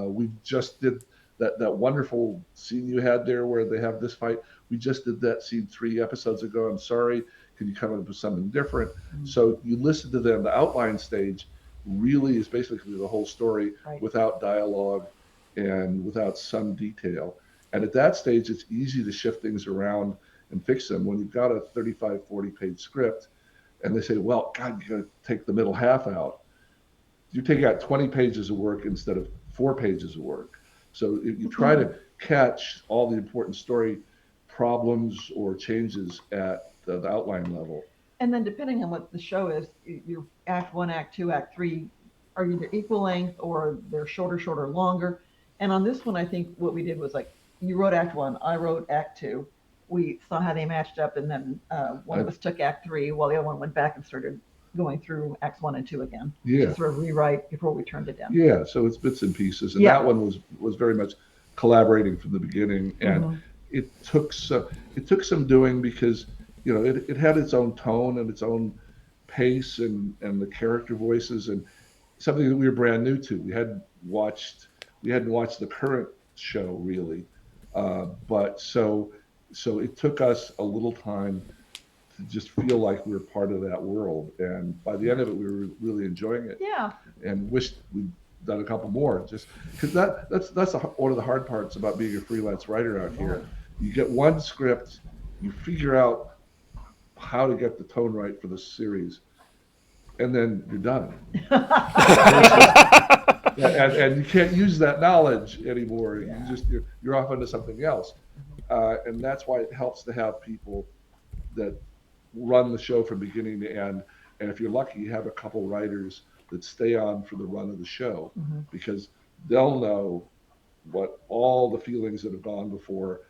we just did that wonderful scene you had there where they have this fight. We just did that scene 3 episodes ago. I'm sorry. Can you come up with something different? So you listen to them. The outline stage really is basically the whole story without dialogue and without some detail. And at that stage, it's easy to shift things around and fix them. When you've got a 35, 40-page script and they say, well, God, you got to take the middle half out. You take out 20 pages of work instead of 4 pages of work. So you try to catch all the important story problems or changes at the outline level. and then depending on what the show is, your act 1, act 2, act 3 are either equal length or they're shorter, longer. And on this one, I think what we did was like, you wrote act 1, I wrote act 2. We saw how they matched up, and then one of us took act 3 while the other one went back and started going through acts 1 and 2 again. Yeah. To sort of rewrite before we turned it down. Yeah, so it's bits and pieces. And that one was very much collaborating from the beginning. And it took some doing because, it had its own tone and its own pace and the character voices and something that we were brand new to. We hadn't watched the current show really. But so it took us a little time to just feel like we were part of that world. And by the end of it, we were really enjoying it. Yeah. And wished we'd done a couple more, just because that's one of the hard parts about being a freelance writer out here. You get one script, you figure out how to get the tone right for the series, and then you're done. and you can't use that knowledge anymore. You're off into something else. And that's why it helps to have people that run the show from beginning to end. And if you're lucky, you have a couple writers that stay on for the run of the show, because they'll know what all the feelings that have gone before,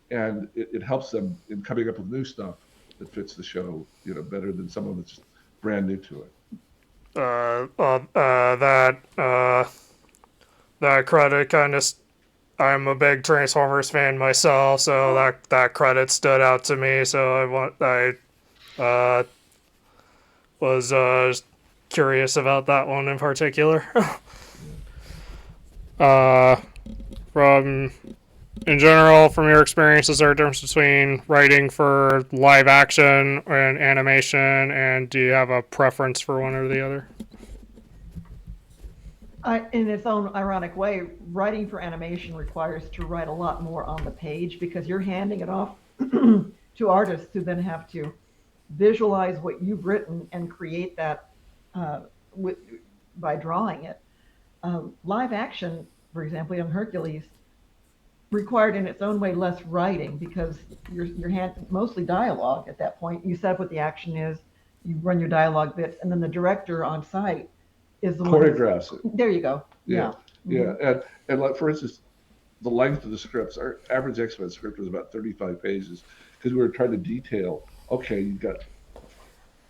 and it helps them in coming up with new stuff that fits the show, better than someone that's just brand new to it. That credit kind of. I'm a big Transformers fan myself, so that credit stood out to me. So I was curious about that one in particular. In general, from your experience, is there a difference between writing for live action and animation, and do you have a preference for one or the other? In its own ironic way, writing for animation requires to write a lot more on the page because you're handing it off to artists who then have to visualize what you've written and create that by drawing it. Live action, for example, on Hercules, required in its own way less writing because you're mostly dialogue at that point. You set up what the action is, you run your dialogue bits, and then the director on site is the choreographs it. There you go. Yeah. And like, for instance, the length of the scripts, our average X-Men script was about 35 pages because we were trying to detail, okay, you've got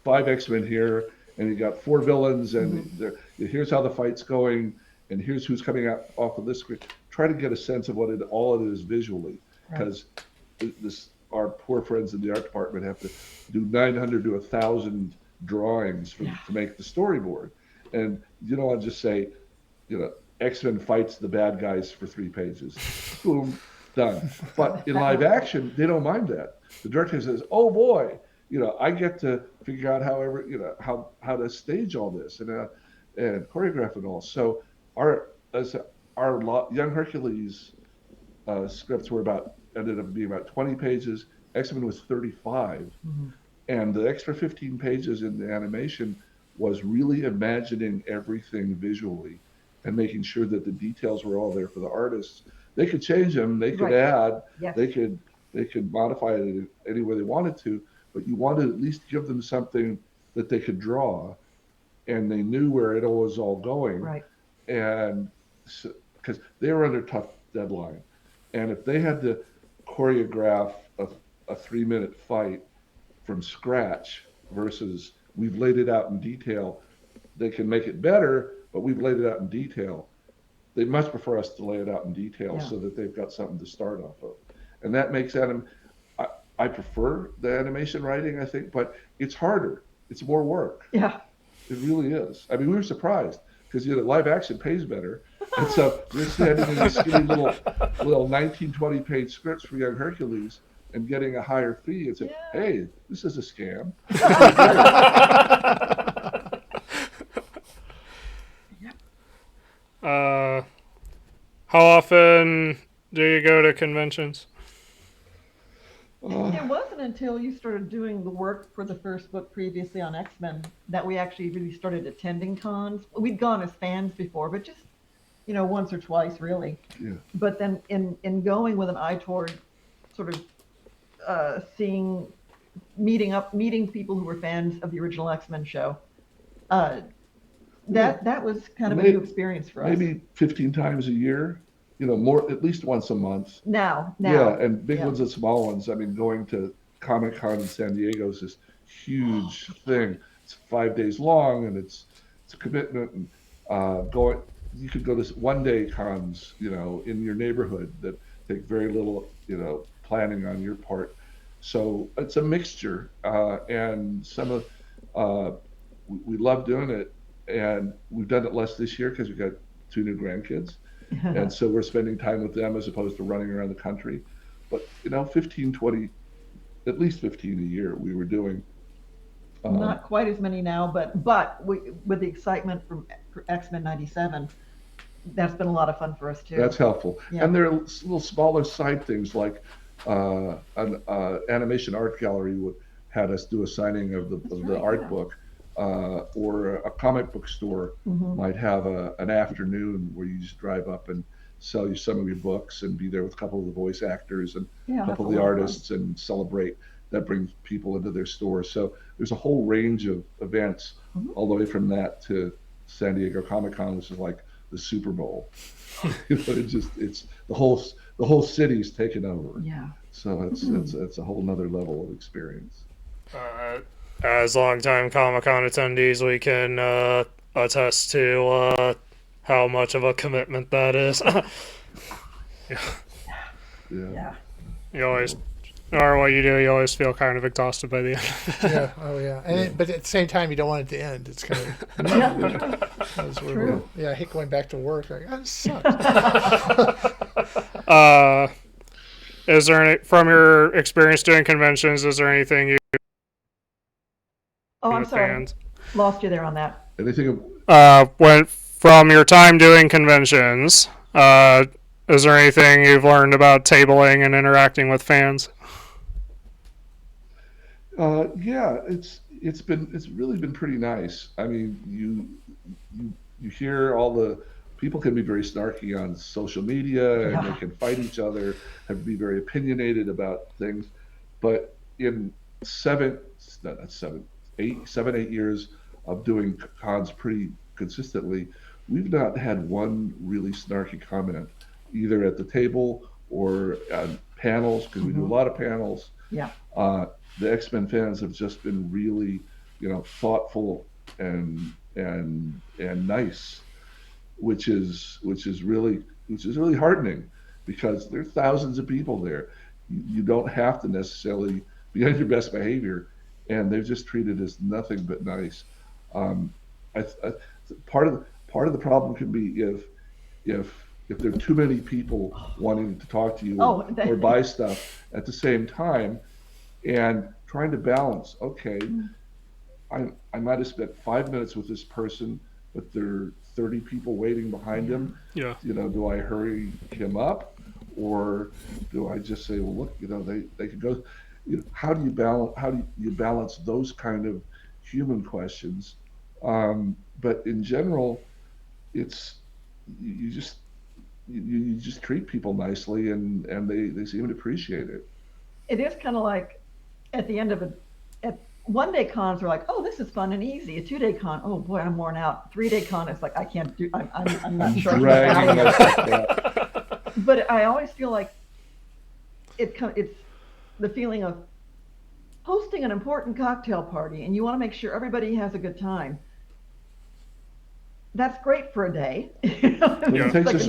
5 X-Men here and you got 4 villains and here's how the fight's going, and here's who's coming out off of this screen. Try to get a sense of what all it is visually, because our poor friends in the art department have to do 900 to 1,000 drawings to make the storyboard, and you don't want to just say, X-Men fights the bad guys for 3 pages, boom, done. But in live action, they don't mind that. The director says, "Oh boy, I get to figure out how to stage all this and choreograph it all." So our Young Hercules scripts ended up being about 20 pages. X-Men was 35, and the extra 15 pages in the animation was really imagining everything visually and making sure that the details were all there for the artists. They could change them, they could add, they could modify it any way they wanted to, but you wanted to at least give them something that they could draw, and they knew where it was all going. Right. And because they were under tough deadline, and if they had to choreograph a 3-minute fight from scratch versus we've laid it out in detail, they can make it better, but we've laid it out in detail. They much prefer us to lay it out in detail so that they've got something to start off of. And that makes I prefer the animation writing, I think, but it's harder. It's more work. Yeah. It really is. I mean, we were surprised because live action pays better. And so we're standing in these skinny little 19, 20-page scripts for Young Hercules and getting a higher fee and say, "Hey, this is a scam." How often do you go to conventions? It wasn't until you started doing the work for the first book previously on X-Men that we actually really started attending cons. We'd gone as fans before, but just, once or twice really. Yeah. But then in going with an eye toward sort of meeting people who were fans of the original X-Men show, that was kind of a new experience for us. Maybe 15 times a year, more, at least once a month. Now. Yeah, and big ones and small ones. I mean, going to Comic-Con in San Diego is this huge thing. It's 5 days long, and it's a commitment. And you could go to one-day cons, in your neighborhood that take very little, planning on your part. So it's a mixture, and we love doing it. And we've done it less this year because we've got 2 new grandkids. And so we're spending time with them as opposed to running around the country. But, 15, 20, at least 15 a year we were doing. Not quite as many now, but with the excitement from X-Men 97, that's been a lot of fun for us too. That's helpful. Yeah. And there are little smaller side things like an animation art gallery had us do a signing of the art book. Or a comic book store might have an afternoon where you just drive up and sell you some of your books and be there with a couple of the voice actors and a couple of the artists and celebrate. That brings people into their store. So there's a whole range of events all the way from that to San Diego Comic-Con, which is like the Super Bowl. It's the whole city's taken over. Yeah. So it's a whole nother level of experience. As longtime Comic-Con attendees, we can attest to how much of a commitment that is. Yeah. You always, or what you do, you always feel kind of exhausted by the end. Yeah. Oh, yeah. And but at the same time, you don't want it to end. It's kind of True. I hate going back to work. Like, this sucks. Is there any, from your experience doing conventions, is there anything you? Oh, I'm sorry. Fans? Lost you there on that. Anything? From your time doing conventions, is there anything you've learned about tabling and interacting with fans? Yeah, it's really been pretty nice. I mean, you hear all the people can be very snarky on social media and they can fight each other and be very opinionated about things, but in 7, 8 years of doing cons pretty consistently, we've not had one really snarky comment, either at the table or on panels, because we do a lot of panels. Yeah. The X-Men fans have just been really, thoughtful and nice. which is really heartening, because there are thousands of people there. You don't have to necessarily be on your best behavior, and they've just treated us nothing but nice. Um, I, part of the problem can be if there are too many people wanting to talk to you Oh, or buy stuff at the same time, and trying to balance. Okay, I might have spent 5 minutes with this person, but there are 30 people waiting behind him. Yeah. Do I hurry him up, or do I just say, well, look, they could go. How do you balance those kind of human questions? But in general, it's you just you just treat people nicely, and they seem to appreciate it. It is kind of like at the end of it, at 1 day cons are like, oh, this is fun and easy. A 2 day con, oh boy, I'm worn out. 3 day con is like, I can't do, I'm not sure. Dragging myself down. But I always feel like it's the feeling of hosting an important cocktail party and you want to make sure everybody has a good time. That's great for a day. It takes a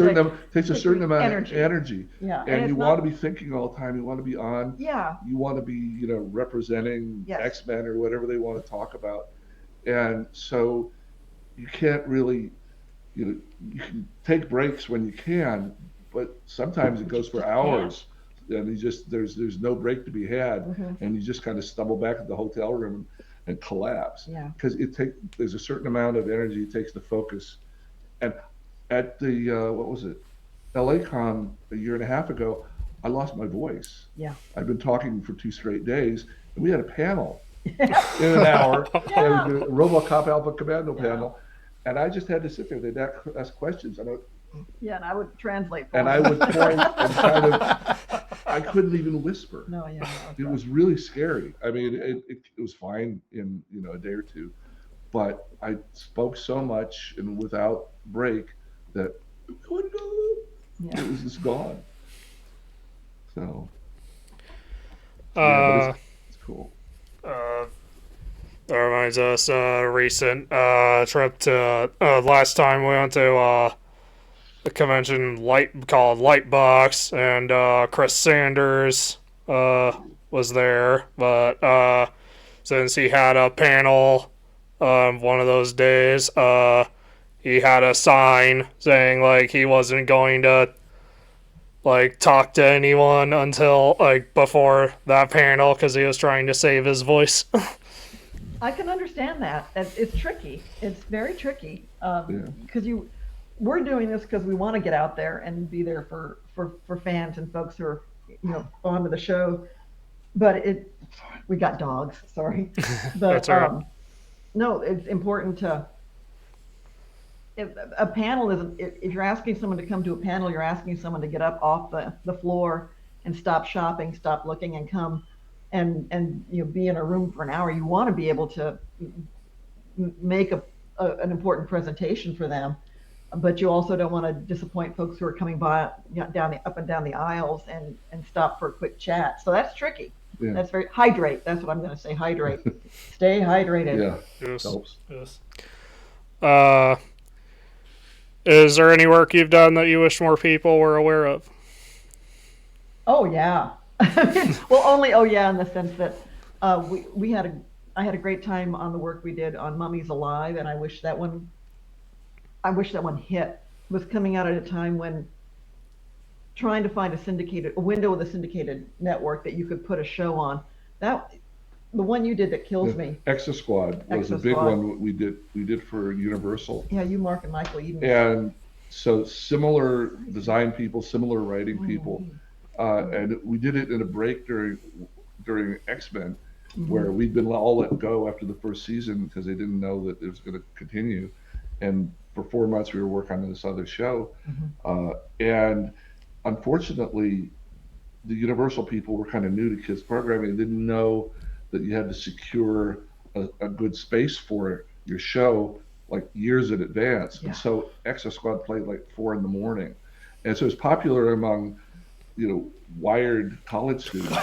certain amount of energy. Yeah. And you want to be thinking all the time. You want to be on. Yeah. You want to be, representing Yes. X-Men or whatever they want to talk about. And so you can't really, you can take breaks when you can, but sometimes it goes for hours. And there's no break to be had, and you just kind of stumble back at the hotel room and collapse. Yeah. Because there's a certain amount of energy it takes to focus. And at the what was it, LA Con a year and a half ago, I lost my voice. Yeah. I've been talking for 2 straight days, and we had a panel in an hour. Yeah. A RoboCop Alpha Commando panel, and I just had to sit there. They'd ask questions, and I would translate. and I would point and kind of. I couldn't even whisper. No, yeah. It was really scary. I mean, it was fine in a day or two, but I spoke so much and without break that it was just gone. So but it's cool. That reminds us recent trip to last time we went to the convention called Lightbox, and Chris Sanders was there, but since he had a panel one of those days, he had a sign saying like he wasn't going to like talk to anyone until like before that panel because he was trying to save his voice. I can understand that. It's tricky. It's very tricky because we're doing this because we want to get out there and be there for fans and folks who are on to the show. But we got dogs. Sorry, but That's all right. No, it's important to. If a panel isn't. If you're asking someone to come to a panel, you're asking someone to get up off the floor and stop shopping, stop looking, and come and be in a room for an hour. You want to be able to make an important presentation for them, but you also don't want to disappoint folks who are coming by up and down the aisles and stop for a quick chat. So that's tricky. Yeah. That's hydrate. That's what I'm going to say. Hydrate. Stay hydrated. Yeah. Yes. Helps. Yes. Is there any work you've done that you wish more people were aware of? Oh yeah. Well, only in the sense that I had a great time on the work we did on Mummies Alive, and I wish that one hit. It was coming out at a time when trying to find a window with a syndicated network that you could put a show on. The one you did that kills me. Exo Squad was a big one we did for Universal. Yeah, you, Mark, and Michael Eden. And so similar design people, similar writing people, and we did it in a break during X-Men, where we'd been all let go after the first season because they didn't know that it was going to continue, and for 4 months we were working on this other show, and unfortunately, the Universal people were kind of new to kids programming. They didn't know that you had to secure a good space for your show like years in advance. Yeah. And so Exo Squad played like 4 a.m. And so it was popular among, wired college students.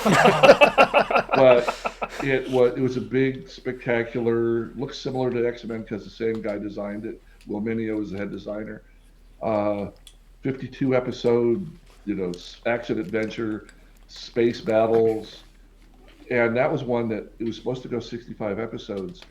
But it was a big, spectacular, looks similar to X-Men because the same guy designed it. Will Mineo was the head designer. uh, 52 episode, action adventure, space battles. And that was one that it was supposed to go 65 episodes.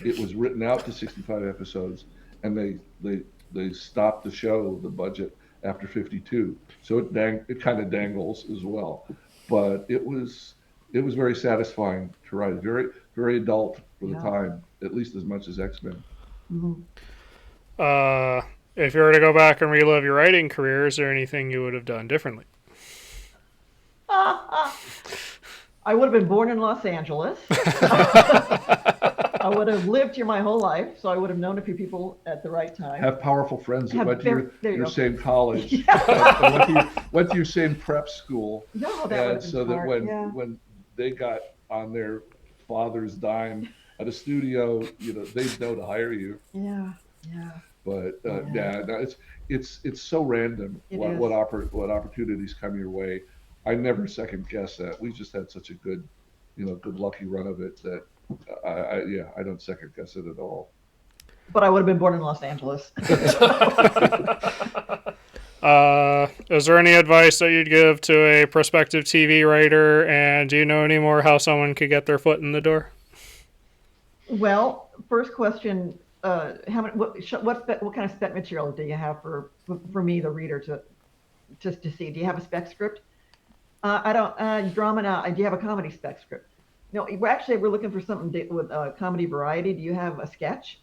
It was written out to 65 episodes, and they stopped the show, the budget, after 52. So it kind of dangles as well. But it was very satisfying to write. Very very adult for the Yeah. time, at least as much as X-Men. Mhm. Uh, if you were to go back and relive your writing career, is there anything you would have done differently? I would have been born in Los Angeles. I would have lived here my whole life, so I would have known a few people at the right time. Have powerful friends that Have went to there you your go. same college, Yeah. and went to your same prep school. No, that would And have been so that smart. Yeah. when they got on their father's dime at a studio, they'd know to hire you. Yeah. Yeah. But Yeah. yeah, no, it's so random It what is. what opportunities come your way. I never second guess that. We just had such a good, good lucky run of it that I don't second guess it at all. But I would have been born in Los Angeles. Is there any advice that you'd give to a prospective TV writer? And do you know any more how someone could get their foot in the door? Well, first question: how many? What kind of spec material do you have for me, the reader, to just to see? Do you have a spec script? I don't. Drama now. Do you have a comedy spec script? No, we're looking for something with comedy variety. Do you have a sketch?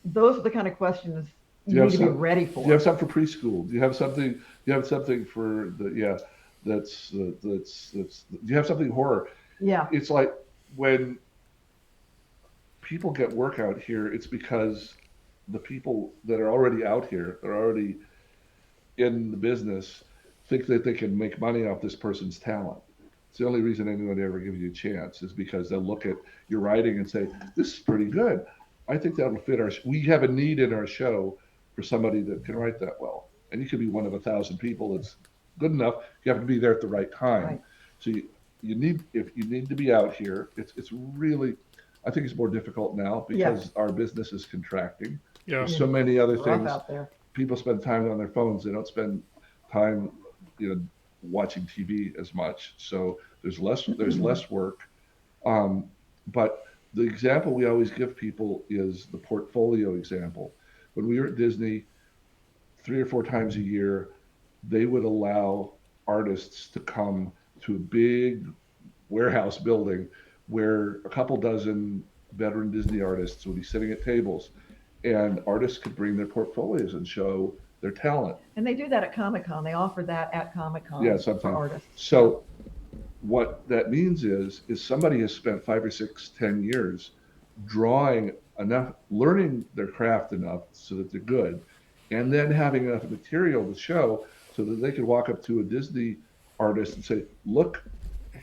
Those are the kind of questions you need to be ready for. Do you have something for preschool? Do you have something? Do you have something for the That's Do you have something horror? Yeah. It's like when people get work out here, it's because the people that are already out here, they're already in the business, think that they can make money off this person's talent. It's the only reason anyone ever gives you a chance is because they'll look at your writing and say, "This is pretty good. I think that'll fit our. We have a need in our show for somebody that can write that well." And you could be one of 1,000 people that's good enough. You have to be there at the right time. Right. So you need to be out here. It's really, I think it's more difficult now because our business is contracting. Yeah. There's so many other Rough things. out there. People spend time on their phones. They don't spend time, watching TV as much. So there's less work. But the example we always give people is the portfolio example. When we were at Disney, 3 or 4 times a year, they would allow artists to come to a big warehouse building where a couple dozen veteran Disney artists would be sitting at tables, and artists could bring their portfolios and show their talent. And they do that at Comic-Con. They offer that at Comic-Con Yeah, for sometimes. artists. So what that means is somebody has spent 5 or 6, 10 years drawing enough, learning their craft enough so that they're good, and then having enough material to show so that they could walk up to a Disney artist and say, "Look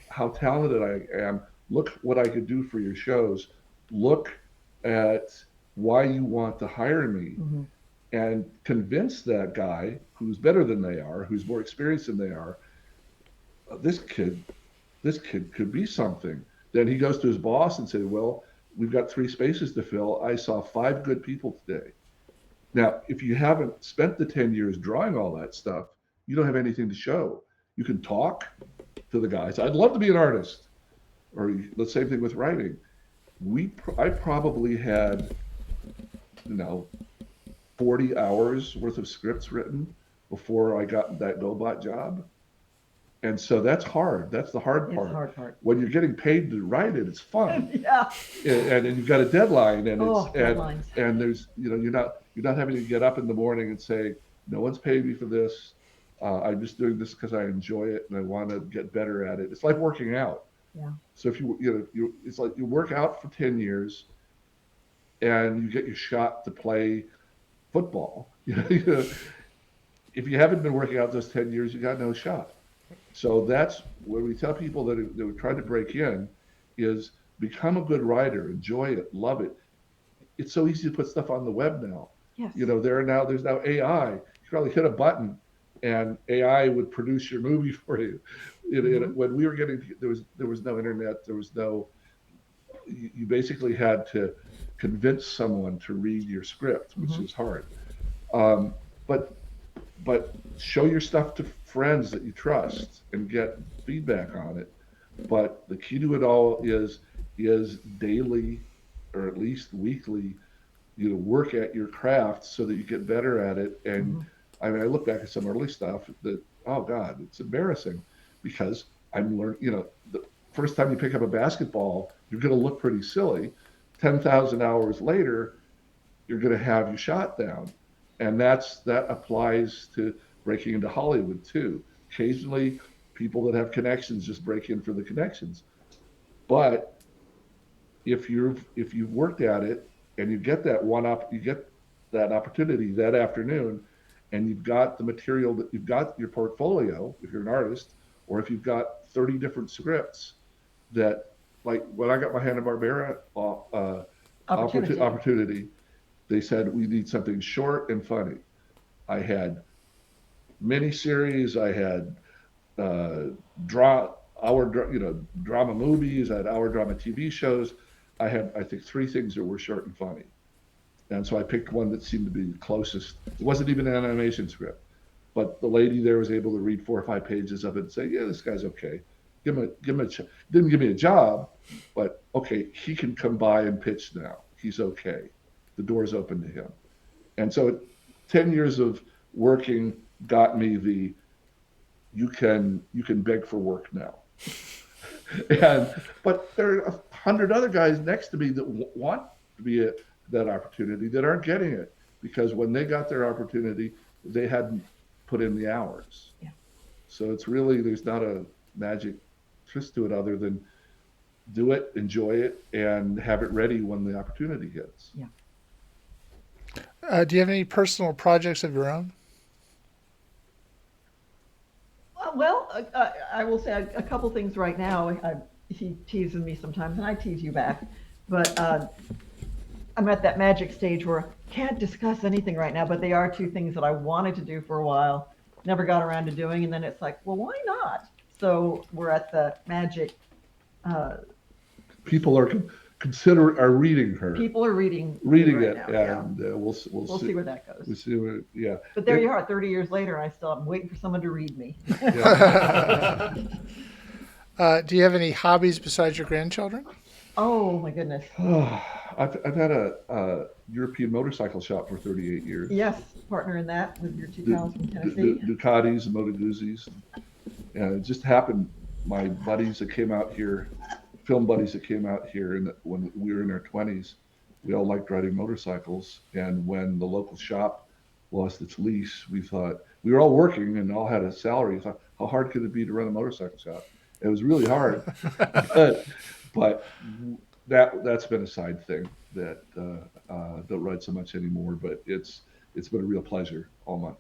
how talented I am. Look what I could do for your shows. Look at why you want to hire me." Mm-hmm. And convince that guy who's better than they are, who's more experienced than they are, this kid could be something. Then he goes to his boss and says, "Well, we've got 3 spaces to fill. I saw 5 good people today." Now, if you haven't spent the 10 years drawing all that stuff, you don't have anything to show. You can talk to the guys. "I'd love to be an artist." Or the same thing with writing. I probably had, 40 hours worth of scripts written before I got that GoBot job. And so that's hard. That's the hard It's part. the hard part. When you're getting paid to write it, it's fun. Yeah. And you've got a deadline, and Deadlines. and there's you're not having to get up in the morning and say, "No one's paid me for this. I'm just doing this because I enjoy it and I want to get better at it." It's like working out. Yeah. So if it's like you work out for 10 years and you get your shot to play football. If you haven't been working out those 10 years, you got no shot. So that's when we tell people that are trying to break in is become a good writer, enjoy it, love it. It's so easy to put stuff on the web now. Yes. There's now AI. You probably hit a button and AI would produce your movie for you. When we were there was no internet, you basically had to convince someone to read your script, which is hard. But but show your stuff to friends that you trust and get feedback on it. But the key to it all is daily or at least weekly, work at your craft so that you get better at it. And I mean, I look back at some early stuff that, oh God, it's embarrassing because I'm learning, the first time you pick up a basketball, you're going to look pretty silly. 10,000 hours later, you're going to have your shot down. And that applies to breaking into Hollywood too. Occasionally, people that have connections just break in for the connections. But if you've worked at it and you get that opportunity that afternoon, and you've got the material, that you've got your portfolio if you're an artist, or if you've got 30 different scripts that, like when I got my Hanna-Barbera opportunity, they said we need something short and funny. I had miniseries, I had drama movies, I had hour drama TV shows. I had, I think, three things that were short and funny. And so I picked one that seemed to be the closest. It wasn't even an animation script, but the lady there was able to read 4 or 5 pages of it and say, yeah, this guy's okay. Didn't give me a job, but okay, he can come by and pitch now. He's okay. The door's open to him. And so 10 years of working got me you can beg for work now. But there are 100 other guys next to me that want to be that opportunity that aren't getting it because when they got their opportunity, they hadn't put in the hours. Yeah. So it's really, there's not a magic twist to it other than do it, enjoy it, and have it ready when the opportunity hits. Yeah. Do you have any personal projects of your own? Well, I will say a couple things right now. He teases me sometimes, and I tease you back. But I'm at that magic stage where I can't discuss anything right now, but they are two things that I wanted to do for a while, never got around to doing, and then it's like, well, why not? So we're at the magic. People are reading her. People are reading it, right now, and we'll see where that goes. We'll see where, yeah. But there you are, 30 years later, I'm waiting for someone to read me. Do you have any hobbies besides your grandchildren? Oh my goodness. I've had a European motorcycle shop for 38 years. Yes, partner in that with your two pals from Tennessee. Ducatis and Moto Guzzi's. And it just happened, my buddies that came out here, film buddies that came out here when we were in our 20s, we all liked riding motorcycles. And when the local shop lost its lease, we thought, we were all working and all had a salary. We thought, how hard could it be to run a motorcycle shop? It was really hard. but that's been a side thing that don't ride so much anymore. But it's been a real pleasure all month,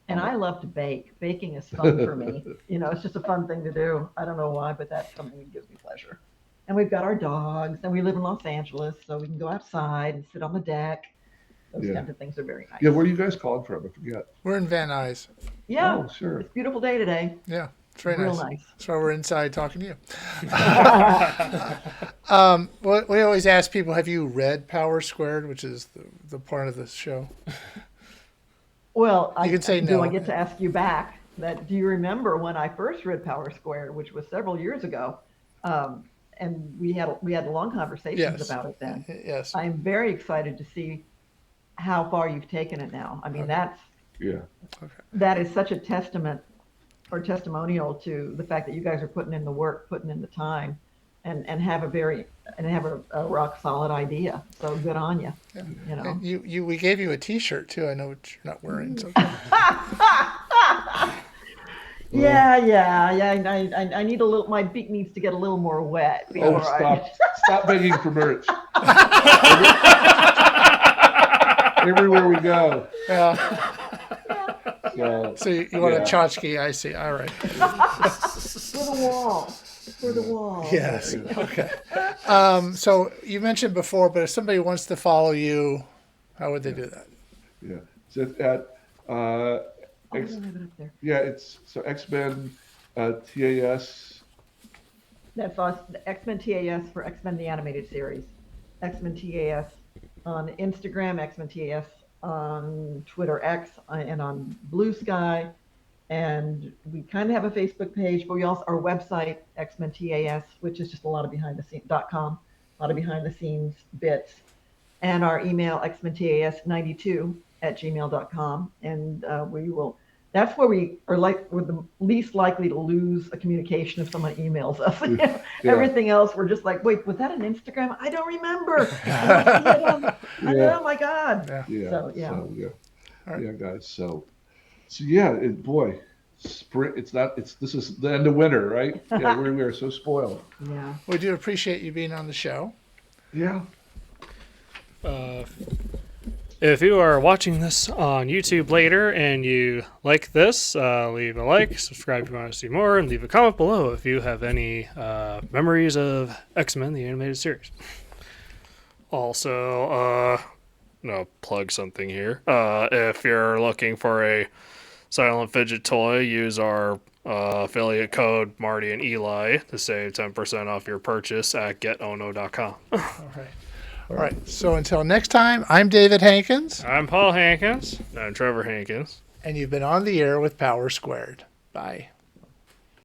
And I love to bake. Baking is fun for me. It's just a fun thing to do. I don't know why, but that's something that gives me pleasure. And we've got our dogs, and we live in Los Angeles, so we can go outside and sit on the deck. Those kinds of things are very nice. Yeah, where are you guys calling from? I forget. We're in Van Nuys. Yeah, oh, sure. It's a beautiful day today. Yeah, it's very Real nice. nice. That's why we're inside talking to you. We always ask people, have you read Power Squared, which is the part of the show? Well, You can say do no. I get to ask you back that? Do you remember when I first read Power Squared, which was several years ago? And we had long conversations about it then. Yes. I'm very excited to see how far you've taken it now. I mean, that is such a testament or testimonial to the fact that you guys are putting in the work, putting in the time, and have a rock solid idea. So good on you. Yeah. And we gave you a T-shirt too. I know what you're not wearing. So. Yeah. I need a little. My beak needs to get a little more wet. Stop begging for merch. Everywhere we go. Yeah. So you want a tchotchke? I see. All right. For the wall. Yes. Okay. So you mentioned before, but if somebody wants to follow you, how would they do that? Yeah. So at I don't have it up there. yeah, it's so X-Men TAS. That's us. X-Men TAS for X-Men the Animated Series. X-Men TAS on Instagram, X-Men TAS on Twitter X and on Bluesky. And we kind of have a Facebook page, but we also our website X-Men TAS, which is just a lot of behind the scenes.com, a lot of behind the scenes bits, and our email xmentas92@gmail.com, and we will. That's where we're the least likely to lose a communication if someone emails us. Yeah. Everything else, we're just like, wait, was that an Instagram? I don't remember. I don't see it on. Yeah. Oh my God. Yeah. Yeah. So, yeah. All right. Yeah, guys. So yeah, boy, spring. This is the end of winter, right? Yeah, we are so spoiled. Yeah. We do appreciate you being on the show. Yeah. If you are watching this on YouTube later and you like this, leave a like, subscribe if you want to see more, and leave a comment below if you have any memories of X-Men, the animated series. Also, plug something here. If you're looking for a silent fidget toy, use our affiliate code Marty and Eli to save 10% off your purchase at getono.com. All right. All right. So until next time, I'm David Hankins. I'm Paul Hankins. I'm Trevor Hankins. And you've been on the air with Power Squared. Bye.